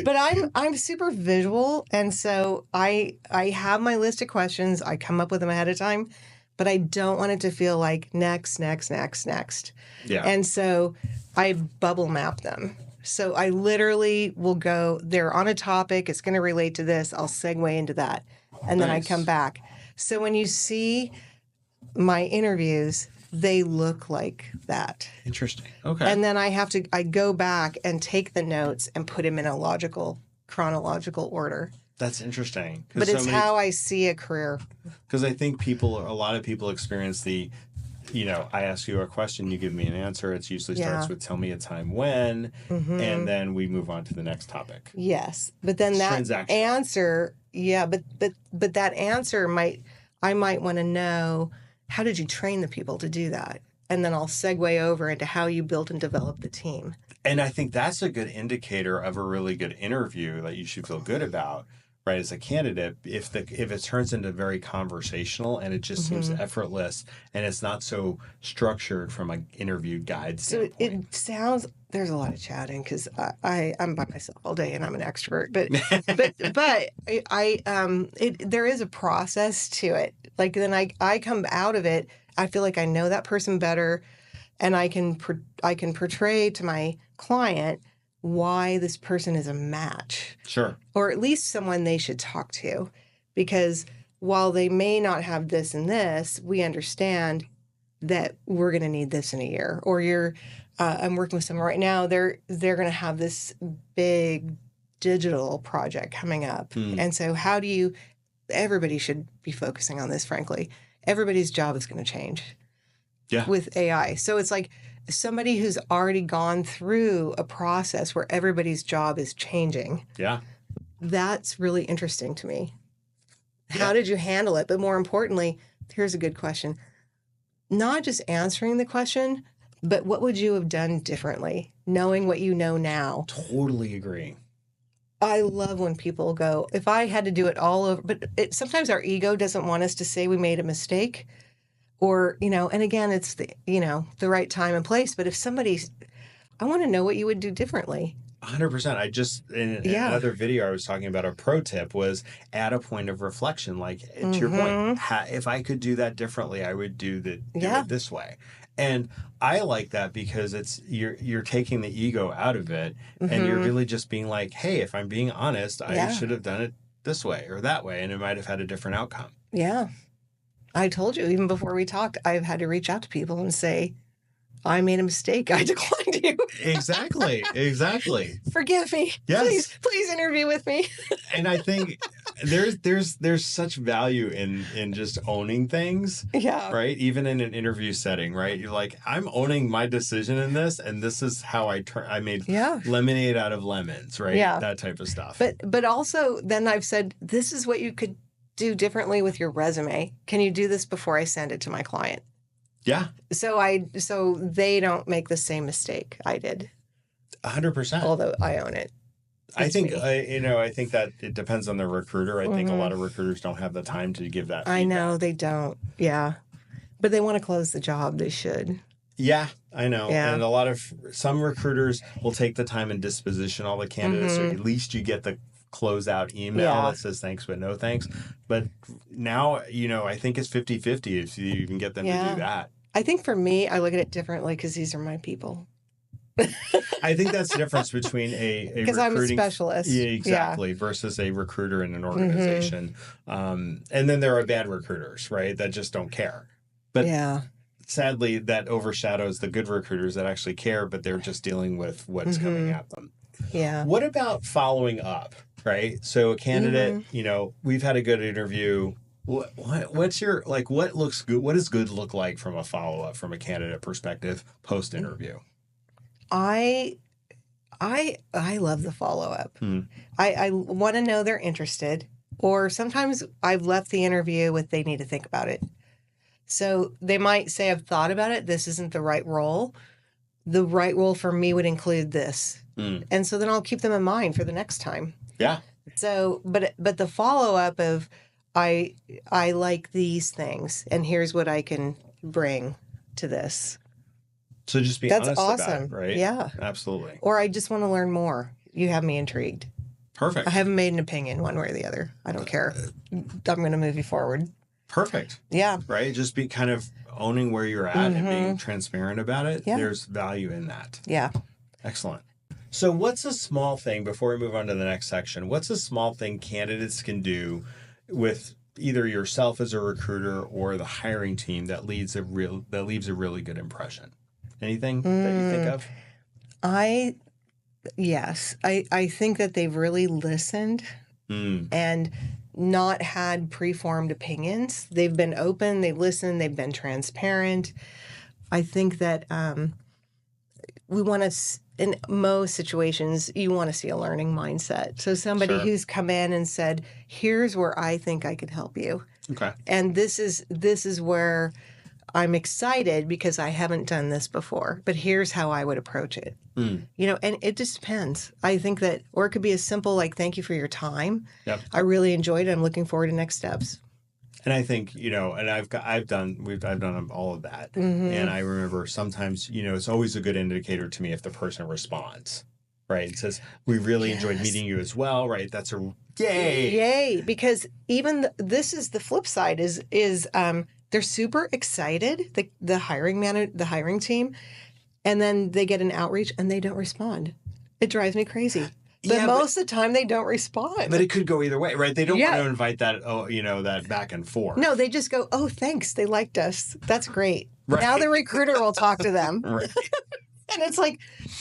But I'm super visual, and so I have my list of questions. I come up with them ahead of time, but I don't want it to feel like next. Yeah. And so I bubble map them. So I literally will go, they're on a topic, it's going to relate to this, I'll segue into that, and then I come back. So when you see my interviews, they look like that. Interesting. Okay. And then I go back and take the notes and put them in a chronological order. That's interesting. But it's how I see a career. Because I think a lot of people experience I ask you a question, you give me an answer. It usually starts with tell me a time when, and then we move on to the next topic. Yes. But then that answer, but that answer I might want to know, how did you train the people to do that? And then I'll segue over into how you built and developed the team. And I think that's a good indicator of a really good interview that you should feel good about, right, as a candidate. If it turns into very conversational and it just seems effortless and it's not so structured from an interview guide standpoint. So it sounds, there's a lot of chatting because I'm by myself all day and I'm an extrovert, but there is a process to it. Like, then I come out of it, I feel like I know that person better, and I can portray to my client why this person is a match. Sure. Or at least someone they should talk to. Because while they may not have this and this, we understand that we're going to need this in a year. Or I'm working with someone right now, they're going to have this big digital project coming up. And so everybody should be focusing on this, frankly. Everybody's job is going to change with AI. So it's like somebody who's already gone through a process where everybody's job is changing. Yeah. That's really interesting to me. How did you handle it? But more importantly, here's a good question. Not just answering the question, but what would you have done differently, knowing what you know now? Totally agree. I love when people go, if I had to do it all over, but sometimes our ego doesn't want us to say we made a mistake, or, and again, it's the right time and place. But if I want to know what you would do differently. 100%. In another video I was talking about, a pro tip was add a point of reflection. Like, to your point, if I could do that differently, I would do it this way. And I like that because you're taking the ego out of it, and you're really just being like, hey, if I'm being honest, I should have done it this way or that way, and it might have had a different outcome. Yeah. I told you, even before we talked, I've had to reach out to people and say, I made a mistake. I declined you. Exactly. Forgive me. Yes. Please interview with me. And I think there's such value in just owning things. Yeah. Right. Even in an interview setting, right? You're like, I'm owning my decision in this, and this is how I made lemonade out of lemons, right? Yeah. That type of stuff. But also then I've said, this is what you could do differently with your resume. Can you do this before I send it to my client? Yeah. So they don't make the same mistake I did. 100%. Although I own it. I think I think that it depends on the recruiter. I think a lot of recruiters don't have the time to give that feedback. I know they don't. Yeah. But they want to close the job. They should. Yeah, I know. Yeah. And some recruiters will take the time and disposition all the candidates, so at least you get the closeout email that says thanks but no thanks. But now, I think it's 50-50 if you even get them to do that. I think for me, I look at it differently because these are my people. I think that's the difference between a because I'm a specialist. Yeah, exactly. Versus a recruiter in an organization. And then there are bad recruiters, right, that just don't care. But sadly, that overshadows the good recruiters that actually care, but they're just dealing with what's coming at them. Yeah. What about following up, right? So a candidate, we've had a good interview. What's your, what looks good? What does good look like from a follow-up from a candidate perspective post-interview? I love the follow-up. I want to know they're interested, or sometimes I've left the interview with they need to think about it. So they might say, I've thought about it. This isn't the right role. The right role for me would include this. And so then I'll keep them in mind for the next time. Yeah. So, but the follow-up of, I like these things, and here's what I can bring to this. So just be honest about it, right? Yeah. Absolutely. Or I just want to learn more. You have me intrigued. Perfect. I haven't made an opinion one way or the other. I don't care. I'm going to move you forward. Perfect. Yeah. Right? Just be kind of owning where you're at and being transparent about it. Yeah. There's value in that. Yeah. Excellent. So what's a small thing, before we move on to the next section, what's a small thing candidates can do with either yourself as a recruiter or the hiring team that leaves a really good impression? Anything that you think of? Yes. I think that they've really listened and not had preformed opinions. They've been open, they've listened, they've been transparent. I think that we want to, in most situations, you want to see a learning mindset. So somebody who's come in and said, here's where I think I could help you. Okay. And this is where I'm excited because I haven't done this before, but here's how I would approach it. And it just depends. I think that, or it could be as simple like, thank you for your time. Yep. I really enjoyed it. I'm looking forward to next steps. And I think, and I've done all of that. And I remember sometimes, it's always a good indicator to me if the person responds, right? It says, we really enjoyed meeting you as well, right? That's a yay. Yay. Because even this is the flip side is they're super excited, the hiring team, and then they get an outreach and they don't respond. It drives me crazy. But most of the time they don't respond. But it could go either way, right? They don't want to invite that, that back and forth. No, they just go, oh, thanks. They liked us. That's great. Right. Now the recruiter will talk to them. Right. And it's like,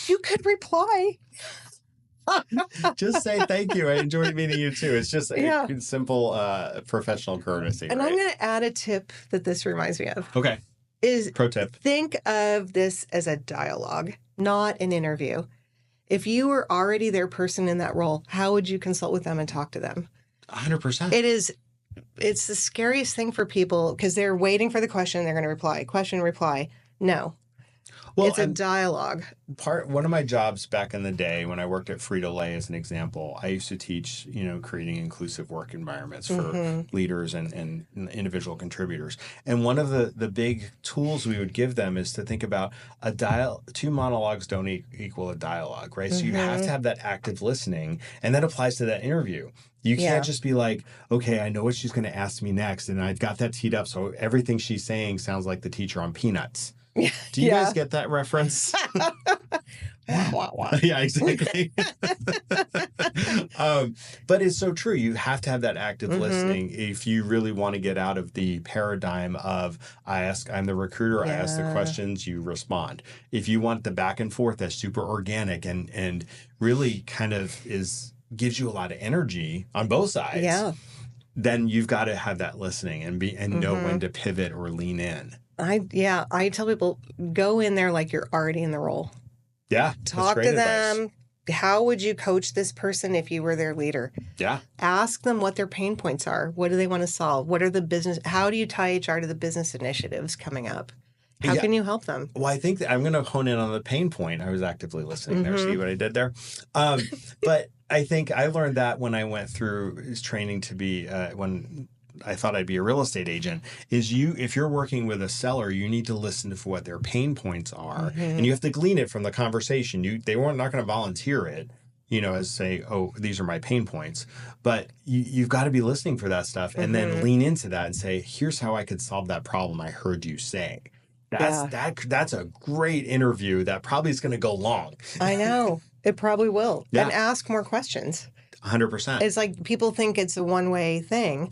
you could reply. Just say thank you. I enjoyed meeting you too. It's just a simple professional courtesy. And I'm going to add a tip that this reminds me of. Okay. Pro tip. Think of this as a dialogue, not an interview. If you were already their person in that role, how would you consult with them and talk to them? 100%. It's the scariest thing for people because they're waiting for the question. They're going to reply. Question, reply. No. Well, it's a dialogue. One of my jobs back in the day when I worked at Frito-Lay as an example, I used to teach, creating inclusive work environments for leaders and individual contributors. And one of the big tools we would give them is to think about two monologues don't equal a dialogue, right? So you have to have that active listening, and that applies to that interview. You can't just be like, okay, I know what she's going to ask me next, and I've got that teed up, so everything she's saying sounds like the teacher on Peanuts. Do you guys get that reference? Wah, wah, wah. Yeah, exactly. But it's so true. You have to have that active listening if you really want to get out of the paradigm of I'm the recruiter, I ask the questions, you respond. If you want the back and forth that's super organic and really kind of gives you a lot of energy on both sides, then you've got to have that listening and know when to pivot or lean in. I tell people, go in there like you're already in the role. Yeah. Talk to them. How would you coach this person if you were their leader? Yeah. Ask them what their pain points are. What do they want to solve? How do you tie HR to the business initiatives coming up? How can you help them? Well, I think I'm going to hone in on the pain point. I was actively listening there. See what I did there? But I think I learned that when I went through training to be, when I thought I'd be a real estate agent, if you're working with a seller, you need to listen to what their pain points are. And you have to glean it from the conversation. They weren't not going to volunteer it, as say, oh, these are my pain points. But you've got to be listening for that stuff and then lean into that and say, here's how I could solve that problem I heard you say. That's a great interview that probably is going to go long. I know. It probably will. Yeah. And ask more questions. 100%. It's like people think it's a one-way thing,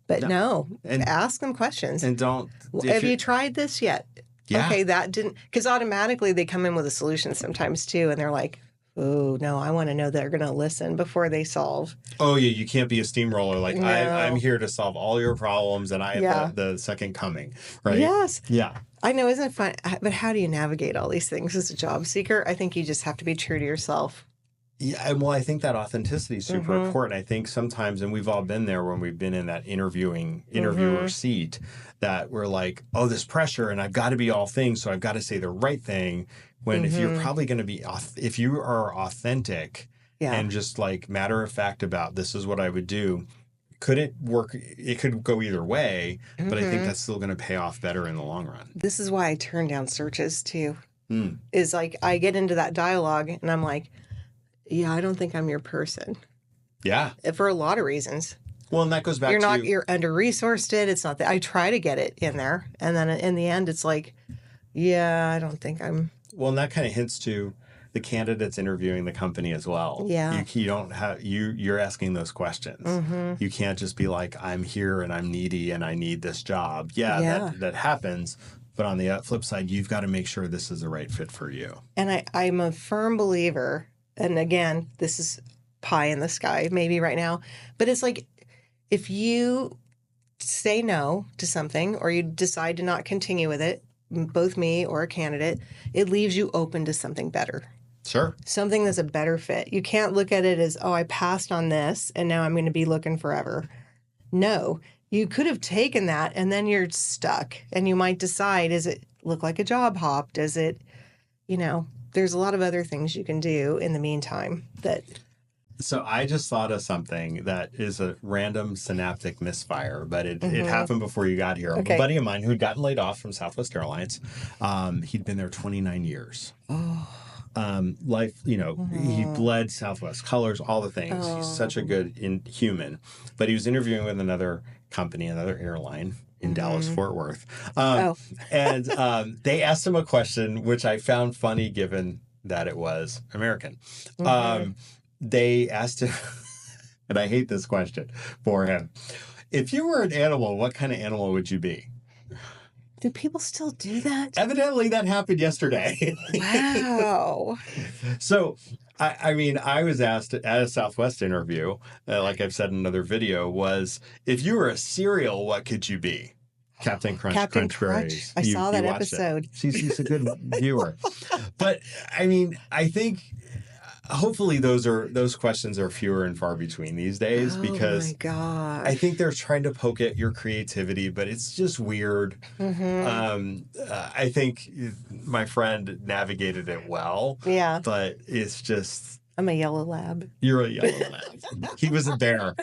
but no. Ask them questions. And don't... Have you tried this yet? Yeah. Okay, that didn't... Because automatically they come in with a solution sometimes too, and they're like, oh, no, I want to know they're going to listen before they solve. Oh, yeah, you can't be a steamroller. Like, No. I'm here to solve all your problems, and I am the second coming, right? Yes. Yeah. I know, isn't it fun? But how do you navigate all these things as a job seeker? I think you just have to be true to yourself. Yeah, well, I think that authenticity is super important. I think sometimes, and we've all been there when we've been in that interviewer seat, that we're like, oh, this pressure, and I've got to be all things, so I've got to say the right thing. When if you're probably going to be, if you are authentic and just like matter of fact about this is what I would do, could it work? It could go either way, but I think that's still going to pay off better in the long run. This is why I turn down searches too. Is like I get into that dialogue and I'm like, yeah, I don't think I'm your person. Yeah. For a lot of reasons. Well, and that goes back to... You're under-resourced. It's not that. I try to get it in there. And then in the end, it's like, yeah, I don't think I'm... Well, and that kind of hints to the candidates interviewing the company as well. Yeah. You don't have... You're asking those questions. You can't just be like, I'm here and I'm needy and I need this job. Yeah. That happens. But on the flip side, you've got to make sure this is the right fit for you. And I'm a firm believer... And again, this is pie in the sky, maybe right now. But it's like, if you say no to something or you decide to not continue with it, both me or a candidate, it leaves you open to something better. Sure. Something that's a better fit. You can't look at it as, oh, I passed on this and now I'm going to be looking forever. No, you could have taken that and then you're stuck. And you might decide, does it look like a job hop? Does it, there's a lot of other things you can do in the meantime that... So I just thought of something that is a random synaptic misfire, but it happened before you got here. Okay. A buddy of mine who'd gotten laid off from Southwest Airlines, he'd been there 29 years. He bled Southwest colors, all the things. He's such a good human. But he was interviewing with another company, another airline in Dallas, Fort Worth. And they asked him a question, which I found funny given that it was American. They asked him, and I hate this question for him, if you were an animal, what kind of animal would you be? Do people still do that? Evidently, that happened yesterday. Wow. So, I was asked at a Southwest interview, like I've said in another video, was if you were a cereal, what could you be? Captain Crunch. Captain Crunch Crunch. Berries. I saw that watched episode. It. She's a good viewer. But I think hopefully those questions are fewer and far between these days because my God. I think they're trying to poke at your creativity, but it's just weird. I think my friend navigated it well. Yeah. But it's just... I'm a yellow lab. You're a yellow lab. He was a bear.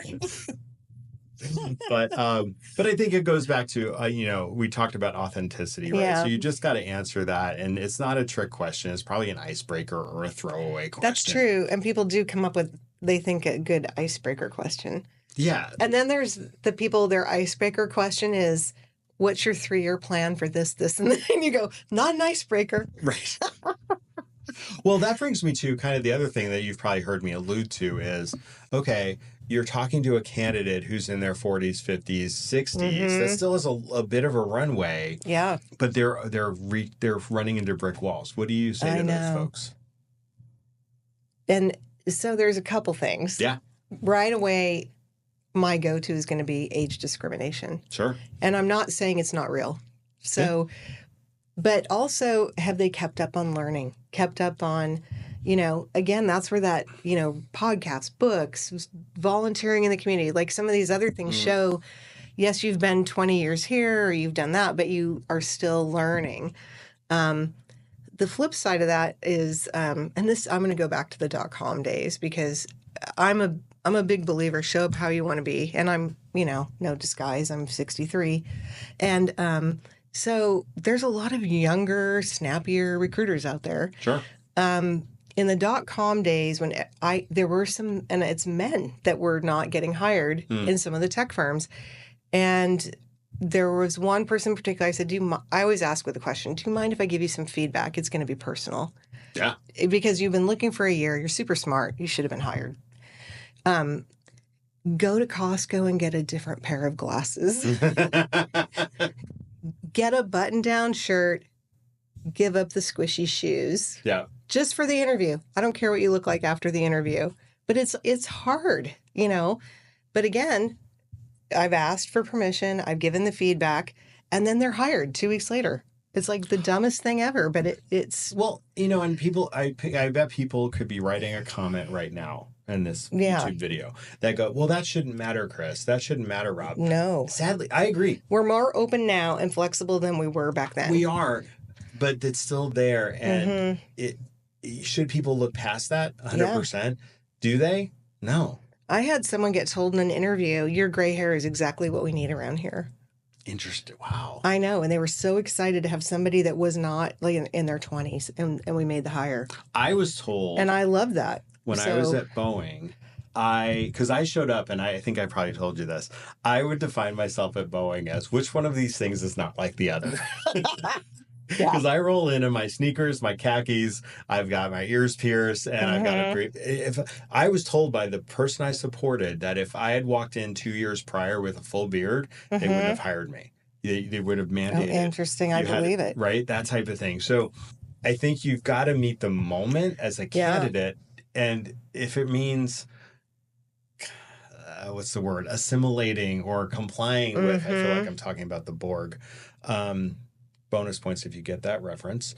But I think it goes back to, we talked about authenticity, right? Yeah. So you just got to answer that. And it's not a trick question. It's probably an icebreaker or a throwaway question. That's true. And people do come up with, they think, a good icebreaker question. Yeah. And then there's the people, their icebreaker question is, what's your 3-year plan for this, and then you go, not an icebreaker. Right. Well, that brings me to kind of the other thing that you've probably heard me allude to is, okay, you're talking to a candidate who's in their 40s, 50s, 60s that still has a bit of a runway. Yeah. But they're running into brick walls. What do you say to those folks? And so there's a couple things. Yeah. Right away, my go-to is going to be age discrimination. Sure. And I'm not saying it's not real. So, but also, have they kept up on learning? Kept up on, again, that's where that, podcasts, books, volunteering in the community, like some of these other things show, yes, you've been 20 years here or you've done that, but you are still learning. The flip side of that is, and this, I'm going to go back to the .com days because I'm a big believer, show up how you want to be. And I'm, no disguise, I'm 63. And so there's a lot of younger, snappier recruiters out there. Sure. In the .com days when there were some, and it's men that were not getting hired in some of the tech firms. And there was one person in particular, I said, I always ask with the question, do you mind if I give you some feedback? It's going to be personal. Yeah. Because you've been looking for a year. You're super smart. You should have been hired. Go to Costco and get a different pair of glasses. Get a button-down shirt. Give up the squishy shoes. Yeah. Just for the interview. I don't care what you look like after the interview. But it's hard, But again, I've asked for permission. I've given the feedback. And then they're hired 2 weeks later. It's like the dumbest thing ever, but it's... Well, and people, I bet people could be writing a comment right now in this YouTube video that go, well, that shouldn't matter, Chris. That shouldn't matter, Rob. No. Sadly, I agree. We're more open now and flexible than we were back then. We are, but it's still there. And should people look past that 100%? Yeah. Do they? No. I had someone get told in an interview, your gray hair is exactly what we need around here. Interesting. Wow. I know. And they were so excited to have somebody that was not like in their 20s. And we made the hire. I was told. And I love that. When I was at Boeing, because I showed up, and I think I probably told you this, I would define myself at Boeing as which one of these things is not like the other. Because I roll in my sneakers, my khakis, I've got my ears pierced, and I've got a great... If I was told by the person I supported that if I had walked in 2 years prior with a full beard, they wouldn't have hired me. They would have mandated. Oh, interesting. I believe it. Right? That type of thing. So I think you've got to meet the moment as a candidate. And if it means... what's the word? Assimilating or complying with... I feel like I'm talking about the Borg. Bonus points if you get that reference.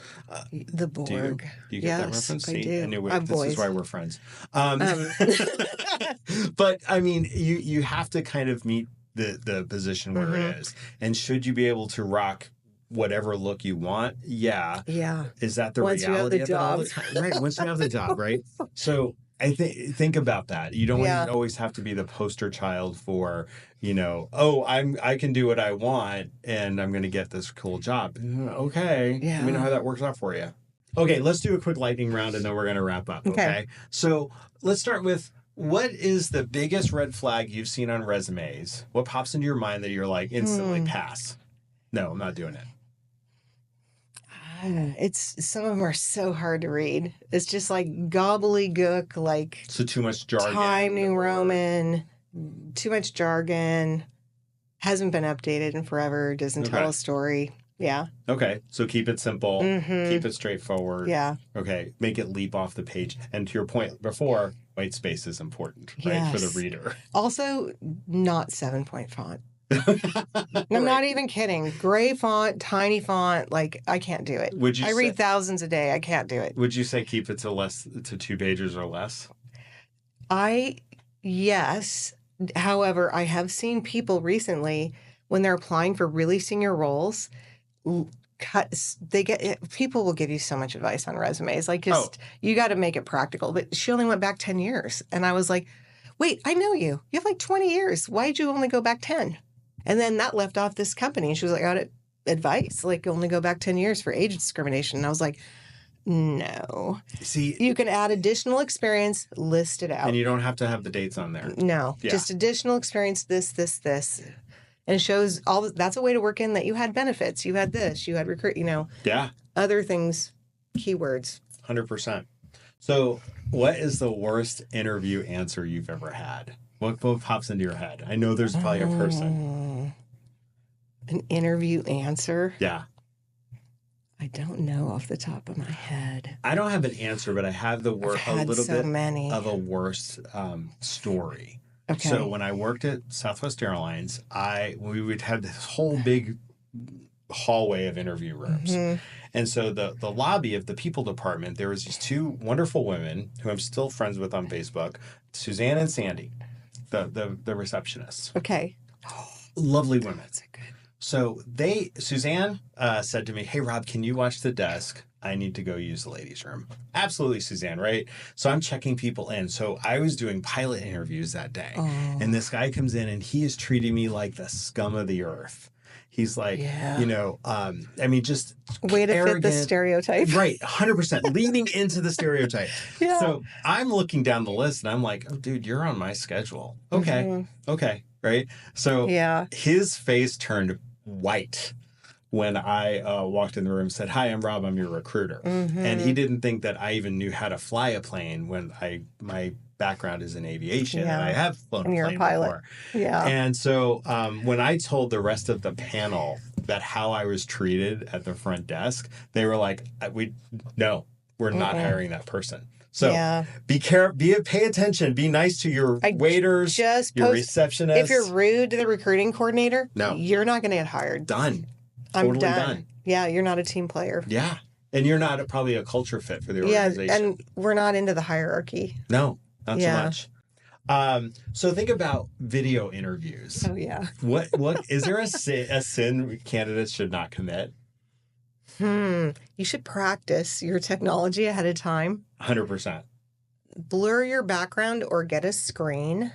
The Borg. Do you get that reference? I do. I knew it. This boys. is why we're friends. But I mean, you have to kind of meet the position where it is. And should you be able to rock whatever look you want? Yeah. Yeah. Is that the Once reality you have the of it all job. the time? Right. Once you have the job, right? So I think about that. You don't always have to be the poster child for, I can do what I want and I'm going to get this cool job. Okay. Yeah. Let me know how that works out for you. Okay, let's do a quick lightning round and then we're going to wrap up. Okay. So let's start with, what is the biggest red flag you've seen on resumes? What pops into your mind that you're like instantly pass? No, I'm not doing it. Some of them are so hard to read. It's just like gobbledygook, like so too much jargon. Time New Roman, too much jargon, hasn't been updated in forever, doesn't tell a story. Yeah. Okay. So keep it simple. Keep it straightforward. Yeah. Okay. Make it leap off the page. And to your point before, white space is important, right? For the reader. Also, not 7-point font. I'm not even kidding. Gray font, tiny font, like I can't do it. I read thousands a day. I can't do it. Would you say keep it to 2 pages or less? Yes. However, I have seen people recently when they're applying for really senior roles, people will give you so much advice on resumes. Like you got to make it practical. But she only went back 10 years. And I was like, wait, I know you. You have like 20 years. Why'd you only go back 10? And then that left off this company. And she was like, I got advice, like only go back 10 years for age discrimination. And I was like, no. See, you can add additional experience, list it out. And you don't have to have the dates on there. No, just additional experience, this. And it shows that's a way to work in that you had benefits. You had this, you had other things, keywords. 100%. So, what is the worst interview answer you've ever had? What pops into your head? I know there's probably a person. An interview answer? Yeah. I don't know off the top of my head. I don't have an answer, but I have a little bit of a worst story. Okay. So when I worked at Southwest Airlines, we would have this whole big hallway of interview rooms. Mm-hmm. And so the lobby of the people department, there was these two wonderful women who I'm still friends with on Facebook, Suzanne and Sandy, the receptionists. Okay. Lovely women. That's a good. So Suzanne said to me, "Hey, Rob, can you watch the desk? I need to go use the ladies' room." Absolutely, Suzanne, right? So I'm checking people in. So I was doing pilot interviews that day. Oh. And this guy comes in and he is treating me like the scum of the earth. He's like, just way to arrogant. fit the stereotype. Right, 100%. Leaning into the stereotype. Yeah. So I'm looking down the list and I'm like, "Oh, dude, you're on my schedule." Okay. Mm-hmm. Okay. Right. So his face turned white when I walked in the room and said, "Hi, I'm Rob. I'm your recruiter." Mm-hmm. And he didn't think that I even knew how to fly a plane when my background is in aviation and I have flown a plane before. Yeah. And so when I told the rest of the panel that how I was treated at the front desk, they were like, we're not hiring that person. So pay attention, be nice to your waiters, your receptionists. If you're rude to the recruiting coordinator, you're not going to get hired. Done. I'm done. Yeah, you're not a team player. Yeah. And you're not probably a culture fit for the organization. Yeah, and we're not into the hierarchy. No, not so much. So think about video interviews. Oh, yeah. What is there a sin candidates should not commit? You should practice your technology ahead of time. 100%. Blur your background or get a screen.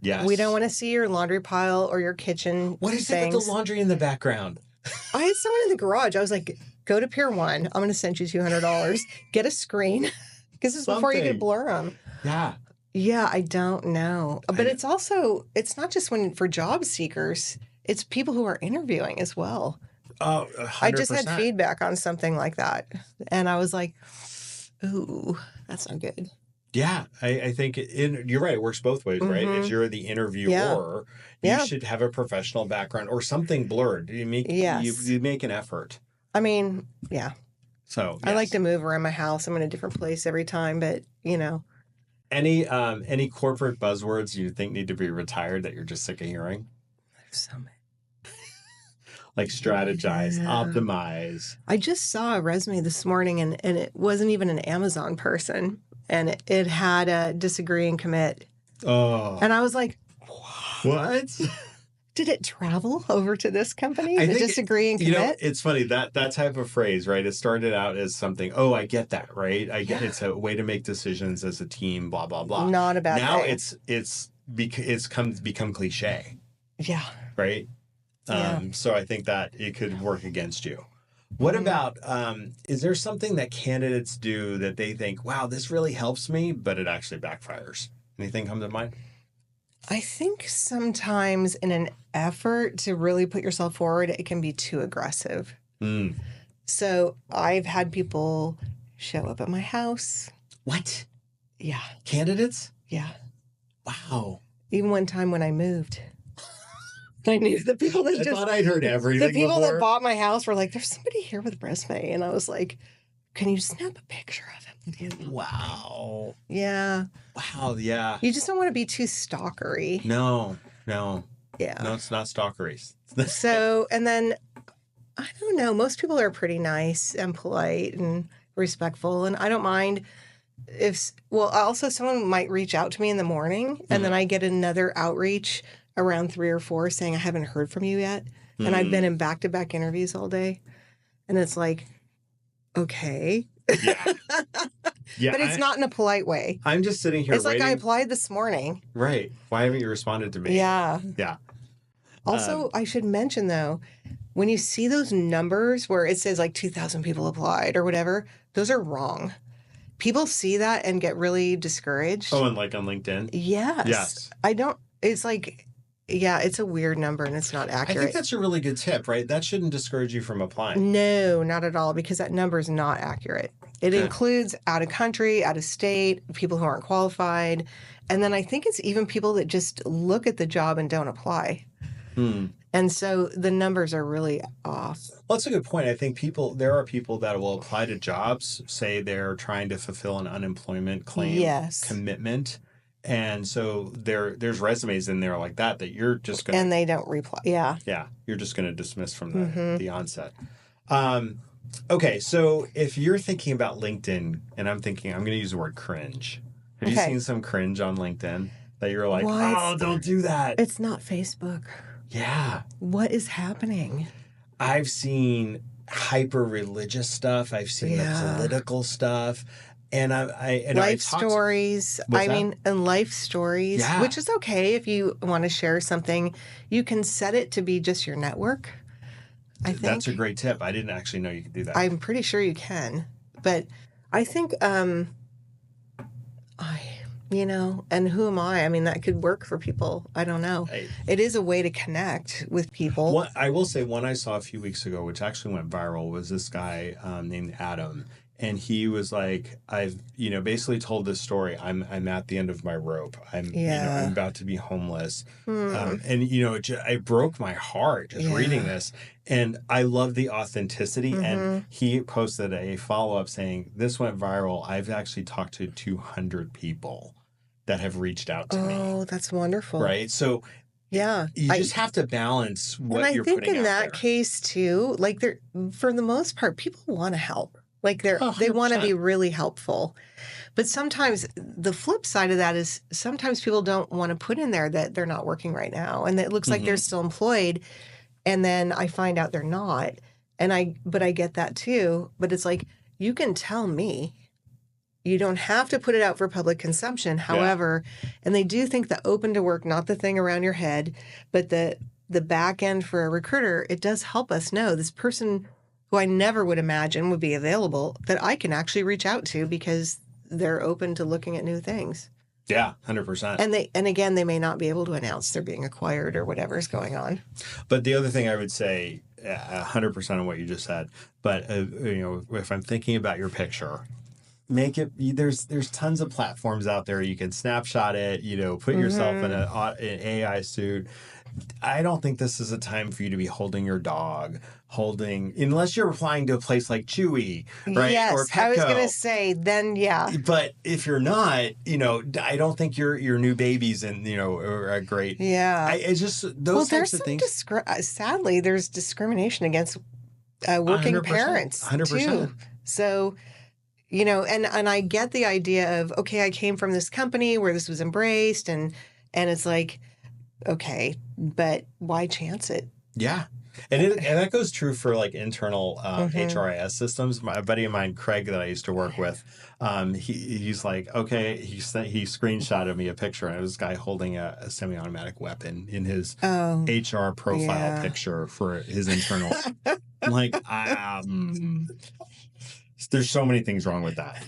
Yes. We don't want to see your laundry pile or your kitchen. What is it with the laundry in the background? I had someone in the garage. I was like, go to Pier 1. I'm going to send you $200. Get a screen. Because this is before you could blur them. Yeah. Yeah, I don't know. But it's not just for job seekers. It's people who are interviewing as well. Oh, 100%. I just had feedback on something like that. And I was like, ooh, that's not good. Yeah, I think you're right. It works both ways, right? If you're the interviewer, you should have a professional background or something blurred. You make an effort. I mean, yeah. So I like to move around my house. I'm in a different place every time, but Any corporate buzzwords you think need to be retired that you're just sick of hearing? There's so many. Like strategize, optimize. I just saw a resume this morning and it wasn't even an Amazon person. And it had a disagree and commit. Oh. And I was like, what? Did it travel over to this company to disagree and commit? It's funny, that type of phrase, right? It started out as something, oh, I get that, right? I get it's a way to make decisions as a team, blah, blah, blah. Not a bad now thing. it's become cliche. Yeah. Right? So I think that it could work against you. What about, is there something that candidates do that they think, wow, this really helps me, but it actually backfires? Anything come to mind? I think sometimes in an effort to really put yourself forward, it can be too aggressive. So I've had people show up at my house. What? Yeah. Candidates? Yeah. Wow. Even one time when I moved. I knew the people that I thought I'd heard everything. The people before. that bought my house were like, there's somebody here with a resume. And I was like, can you snap a picture of him? Wow. Yeah. Wow, yeah. You just don't want to be too stalkery. No. Yeah. No, it's not stalkery. So, and then, I don't know, most people are pretty nice and polite and respectful. And I don't mind also someone might reach out to me in the morning and then I get another outreach around 3 or 4 saying, I haven't heard from you yet. And I've been in back-to-back interviews all day. And it's like, okay. Yeah. Yeah. But it's not in a polite way. I'm just sitting here It's like I applied this morning. Right. Why haven't you responded to me? Yeah. Yeah. Also, I should mention, though, when you see those numbers where it says like 2,000 people applied or whatever, those are wrong. People see that and get really discouraged. Oh, and like on LinkedIn? Yes. Yes. It's like Yeah, it's a weird number and it's not I think accurate. that's a really good tip, right? That shouldn't discourage you from applying. No, not at all, because that number is not accurate. It Okay. includes out of country, out of state, people who aren't qualified. And then I think it's even people that just look at the job and don't apply. And so the numbers are really off. Well, that's a good point. I think there are people that will apply to jobs, say they're trying to fulfill an unemployment claim Yes. commitment. And so there's resumes in there like that you're just going to... And they don't reply. Yeah. Yeah, you're just going to dismiss from the onset. Okay, so if you're thinking about LinkedIn, and I'm going to use the word cringe. Have you seen some cringe on LinkedIn that you're like, oh, don't do that? It's not Facebook. Yeah. What is happening? I've seen hyper-religious stuff. I've seen the political stuff. And life stories. And life stories, which is okay if you want to share something. You can set it to be just your network. I think that's a great tip. I didn't actually know you could do that. I'm pretty sure you can, but I think and who am I? I mean, that could work for people. I don't know. It is a way to connect with people. I will say one I saw a few weeks ago, which actually went viral, was this guy named Adam. And he was like, I've, basically told this story. I'm at the end of my rope. I'm about to be homeless. And, it broke my heart just reading this. And I love the authenticity. And he posted a follow-up saying, this went viral. I've actually talked to 200 people that have reached out to me. Oh, that's wonderful. Right? So you just have to balance what you're putting out there. And I think in that case, too, like for the most part, people want to help. Like they want to be really helpful. But sometimes the flip side of that is sometimes people don't want to put in there that they're not working right now and that it looks like they're still employed. And then I find out they're not. But I get that too. But it's like, you can tell me. You don't have to put it out for public consumption. However, and they do think the open to work, not the thing around your head, but the back end for a recruiter, it does help us know this person who I never would imagine would be available, that I can actually reach out to because they're open to looking at new things. Yeah, 100%. And again, they may not be able to announce they're being acquired or whatever is going on. But the other thing I would say, 100% of what you just said, but if I'm thinking about your picture, make it, there's tons of platforms out there. You can snapshot it, put yourself in an AI suit. I don't think this is a time for you to be holding your dog, unless you're applying to a place like Chewy, right? Yes, or Petco. I was going to say, then, yeah. But if you're not, I don't think your new babies are a great. Yeah. It's just those types of things. Sadly, there's discrimination against working 100%, parents 100%. too. So, and I get the idea of, okay, I came from this company where this was embraced and it's like, okay, but why chance it? Yeah. And that goes true for like internal HRIS systems. A buddy of mine, Craig, that I used to work with, he's like, okay, he screenshotted me a picture, and it was this guy holding a semi-automatic weapon in his HR profile picture for his internal. I'm like, there's so many things wrong with that.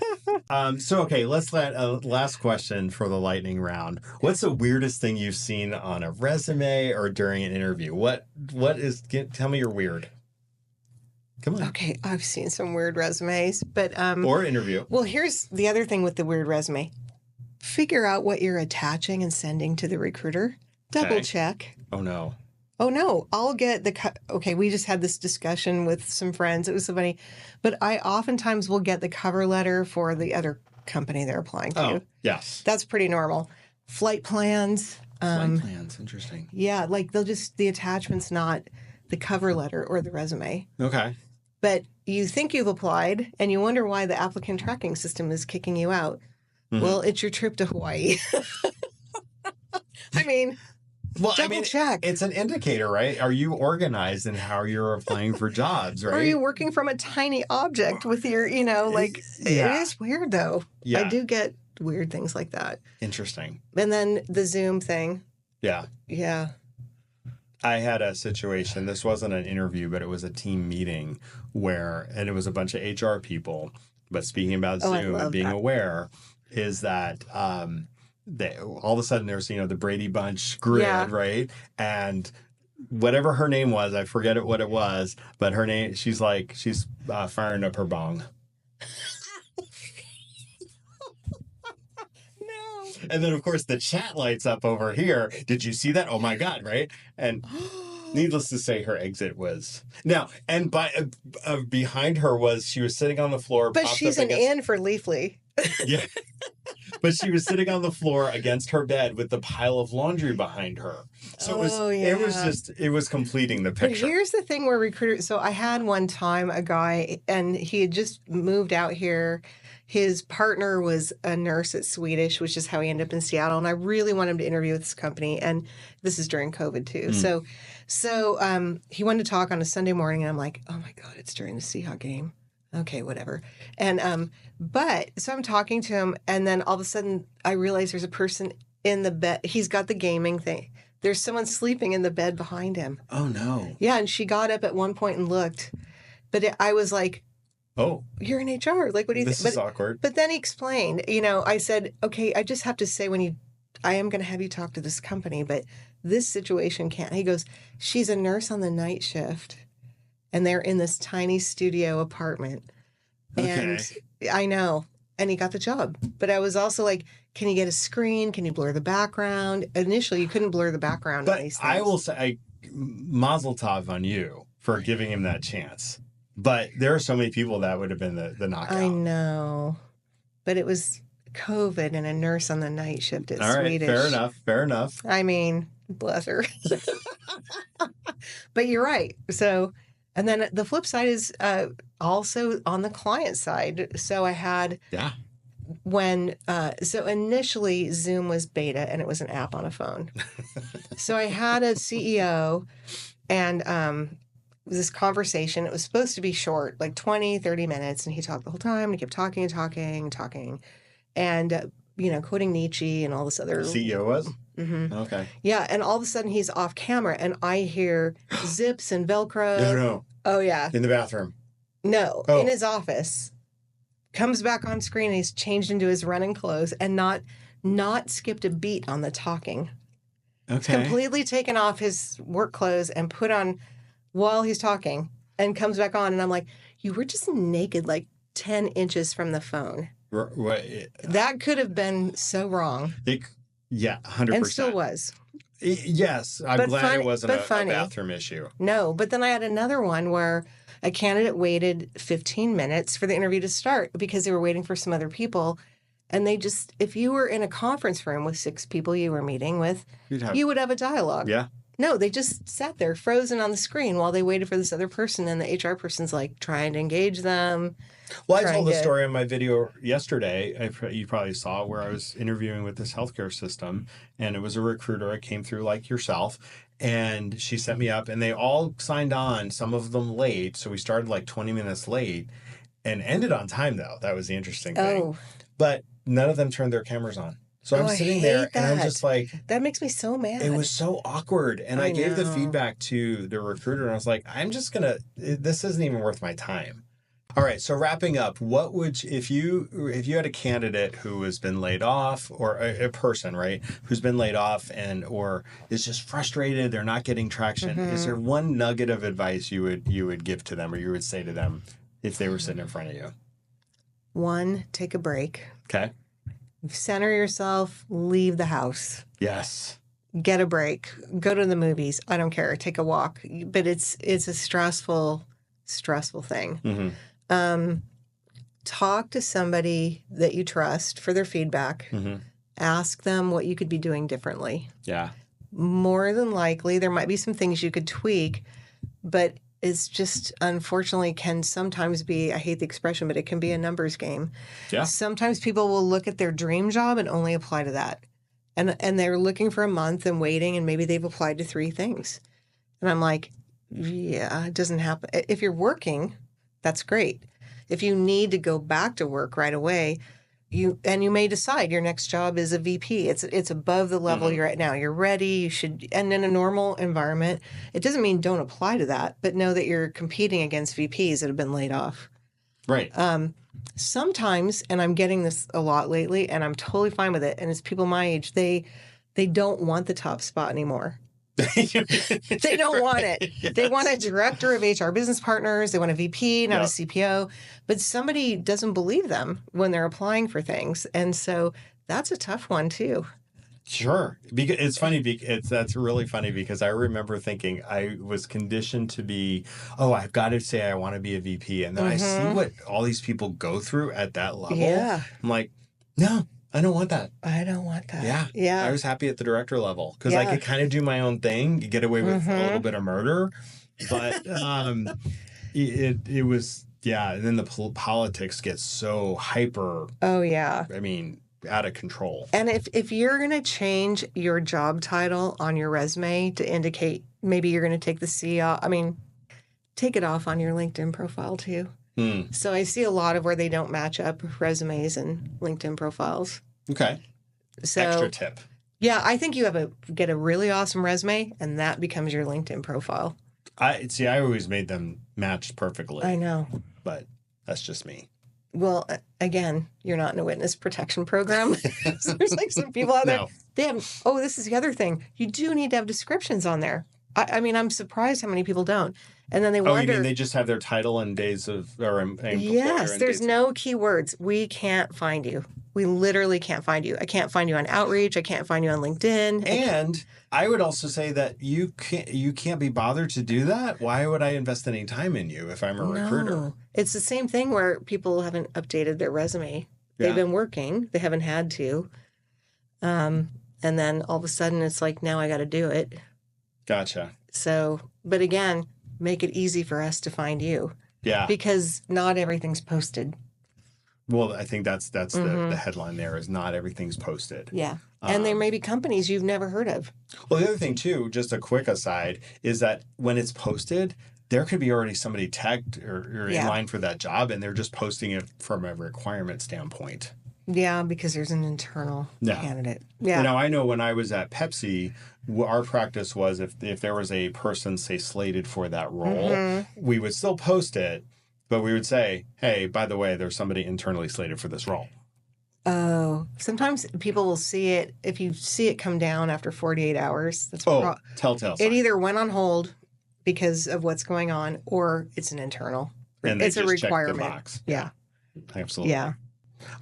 Okay, let's last question for the lightning round. What's the weirdest thing you've seen on a resume or during an interview? Tell me you're weird. Come on. Okay, I've seen some weird resumes, but or interview. Well, here's the other thing with the weird resume. Figure out what you're attaching and sending to the recruiter. Double check. Oh no. Oh, no, I'll get okay, we just had this discussion with some friends. It was so funny. But I oftentimes will get the cover letter for the other company they're applying to. Oh, yes. That's pretty normal. Flight plans. Interesting. Yeah, like the attachment's not the cover letter or the resume. Okay. But you think you've applied and you wonder why the applicant tracking system is kicking you out. Mm-hmm. Well, it's your trip to Hawaii. I mean... Well, double check. It's an indicator, right? Are you organized in how you're applying for jobs, right? Are you working from a tiny object with your, it is weird though. Yeah. I do get weird things like that. Interesting. And then the Zoom thing. Yeah. Yeah. I had a situation, this wasn't an interview, but it was a team meeting and it was a bunch of HR people. But speaking about Zoom and being aware is that all of a sudden there's, the Brady Bunch grid, Yeah. right? And whatever her name was, I forget what it was, but her name, she's firing up her bong. No. And then, of course, the chat lights up over here. Did you see that? Oh, my God, right? And needless to say, her exit was... Now, and behind her she was sitting on the floor. But she's an in for Leafly. Yeah. But she was sitting on the floor against her bed with the pile of laundry behind her. So it was completing the picture. But here's the thing where recruiters... So I had one time a guy, and he had just moved out here. His partner was a nurse at Swedish, which is how he ended up in Seattle. And I really wanted him to interview with this company. And this is during COVID, too. So he wanted to talk on a Sunday morning. And I'm like, oh, my God, it's during the Seahawks game. Okay, whatever. And so I'm talking to him. And then all of a sudden, I realize there's a person in the bed. He's got the gaming thing. There's someone sleeping in the bed behind him. Oh, no. Yeah, and she got up at one point and looked. But I was like, oh, you're in HR. Like, what do you think? This is awkward. But then he explained, I said, okay, I just have to say I am going to have you talk to this company, but this situation can't. He goes, she's a nurse on the night shift, and they're in this tiny studio apartment. Okay. And I know. And he got the job. But I was also like, can you get a screen? Can you blur the background? Initially, you couldn't blur the background. But I will say, mazel tov on you for giving him that chance. But there are so many people that would have been the knockout. I know. But it was COVID and a nurse on the night shift at Swedish. Fair enough. I mean, bless her. But you're right. So, and then the flip side is also on the client side. So I had... Yeah. So initially Zoom was beta and it was an app on a phone. So I had a CEO and... this conversation, it was supposed to be short, like 20, 30 minutes. And he talked the whole time. And he kept talking and talking and talking. And, quoting Nietzsche and all this other... CEO was? Mm-hmm. Okay. Yeah. And all of a sudden he's off camera and I hear zips and Velcro. No. Oh, yeah. In the bathroom. No. In his office. Comes back on screen and he's changed into his running clothes and not skipped a beat on the talking. Okay. He's completely taken off his work clothes and put on... while he's talking and comes back on. And I'm like, you were just naked like 10 inches from the phone. That could have been so wrong. 100%. And still was. Yes. I'm glad it wasn't a bathroom issue. No, but then I had another one where a candidate waited 15 minutes for the interview to start because they were waiting for some other people. And they just, if you were in a conference room with 6 people you were meeting with, you would have a dialogue. Yeah. No, they just sat there frozen on the screen while they waited for this other person. And the HR person's like trying to engage them. Well, I told the story in my video yesterday. You probably saw where I was interviewing with this healthcare system. And it was a recruiter. It came through like yourself. And she set me up. And they all signed on, some of them late. So we started like 20 minutes late. And ended on time, though. That was the interesting thing. Oh. But none of them turned their cameras on. So I'm sitting there and I'm just like... That makes me so mad. It was so awkward. And I gave the feedback to the recruiter and I was like, I'm just going to... This isn't even worth my time. All right. So wrapping up, what would... If you had a candidate who has been laid off or a person, right, who's been laid off or is just frustrated, they're not getting traction. Mm-hmm. Is there one nugget of advice you would give to them or you would say to them if they were sitting in front of you? 1, take a break. Okay. Center yourself, leave the house. Yes. Get a break. Go to the movies. I don't care. Take a walk. But it's a stressful thing. Mm-hmm. Talk to somebody that you trust for their feedback. Mm-hmm. Ask them what you could be doing differently. Yeah. More than likely, there might be some things you could tweak, but it's just, unfortunately, can sometimes be, I hate the expression, but it can be a numbers game. Yeah. Sometimes people will look at their dream job and only apply to that. And they're looking for a month and waiting, and maybe they've applied to 3 things. And I'm like, yeah, it doesn't happen. If you're working, that's great. If you need to go back to work right away, you may decide your next job is a VP. It's above the level you're at now. You're ready. You should, and in a normal environment, it doesn't mean don't apply to that, but know that you're competing against VPs that have been laid off. Right. Sometimes, and I'm getting this a lot lately, and I'm totally fine with it, and it's people my age, they don't want the top spot anymore. They don't want it. Yes. They want a director of HR business partners. They want a VP, not a Yep. CPO. But somebody doesn't believe them when they're applying for things. And so that's a tough one, too. Sure. Because it's funny. That's really funny because I remember thinking I was conditioned to be, oh, I've got to say I want to be a VP. And then I see what all these people go through at that level. Yeah. I'm like, no, I don't want that. I don't want that. Yeah. Yeah. I was happy at the director level because I could kind of do my own thing, get away with a little bit of murder. But it was, yeah. And then the politics get so hyper. Oh, yeah. I mean, out of control. And if you're going to change your job title on your resume to indicate maybe you're going to take the C off, I mean, take it off on your LinkedIn profile too. So I see a lot of where they don't match up resumes and LinkedIn profiles. Okay. So Extra tip. Yeah, I think you have get a really awesome resume and that becomes your LinkedIn profile. I always made them match perfectly. I know. But that's just me. Well, again, you're not in a witness protection program. So there's like some people out there. No. They have, oh, this is the other thing. You do need to have descriptions on there. I mean, I'm surprised how many people don't. And then they wonder. Oh, you mean they just have their title and days of, or yes, there's no keywords. We can't find you. We literally can't find you. I can't find you on Outreach. I can't find you on LinkedIn. And I would also say that you can't be bothered to do that. Why would I invest any time in you if I'm a recruiter? It's the same thing where people haven't updated their resume. They've been working. They haven't had to. And then all of a sudden it's like, now I got to do it. Gotcha. So, but again, make it easy for us to find you. Yeah. Because not everything's posted. Well, I think that's the headline there is not everything's posted. Yeah. And there may be companies you've never heard of. Well, the other thing, too, just a quick aside, is that when it's posted, there could be already somebody tagged or in line for that job, and they're just posting it from a requirement standpoint. Yeah, because there's an internal candidate. Yeah. You know, I know when I was at Pepsi, our practice was if there was a person, say, slated for that role, we would still post it, but we would say, hey, by the way, there's somebody internally slated for this role. Oh, sometimes people will see it. If you see it come down after 48 hours, that's telltale sign. It either went on hold because of what's going on or it's an internal. And it's they a just requirement. check the box. Yeah. Absolutely. Yeah.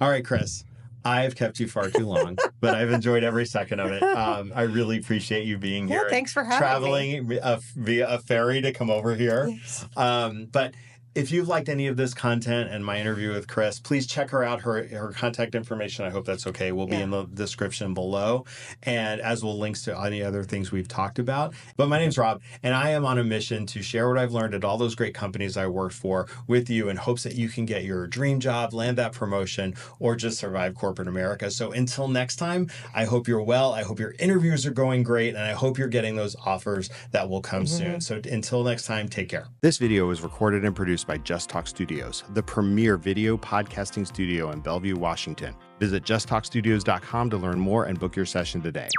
All right, Chris. I've kept you far too long, but I've enjoyed every second of it. I really appreciate you being here. Yeah, thanks for having traveling me. Via a ferry to come over here. Yes. But if you've liked any of this content and my interview with Chris, please check her out. Her contact information, I hope that's okay, will be in the description below, and as will links to any other things we've talked about. But my name's Rob, and I am on a mission to share what I've learned at all those great companies I worked for with you in hopes that you can get your dream job, land that promotion, or just survive corporate America. So until next time, I hope you're well. I hope your interviews are going great, and I hope you're getting those offers that will come soon. So until next time, take care. This video was recorded and produced by Just Talk Studios, the premier video podcasting studio in Bellevue, Washington. Visit justtalkstudios.com to learn more and book your session today.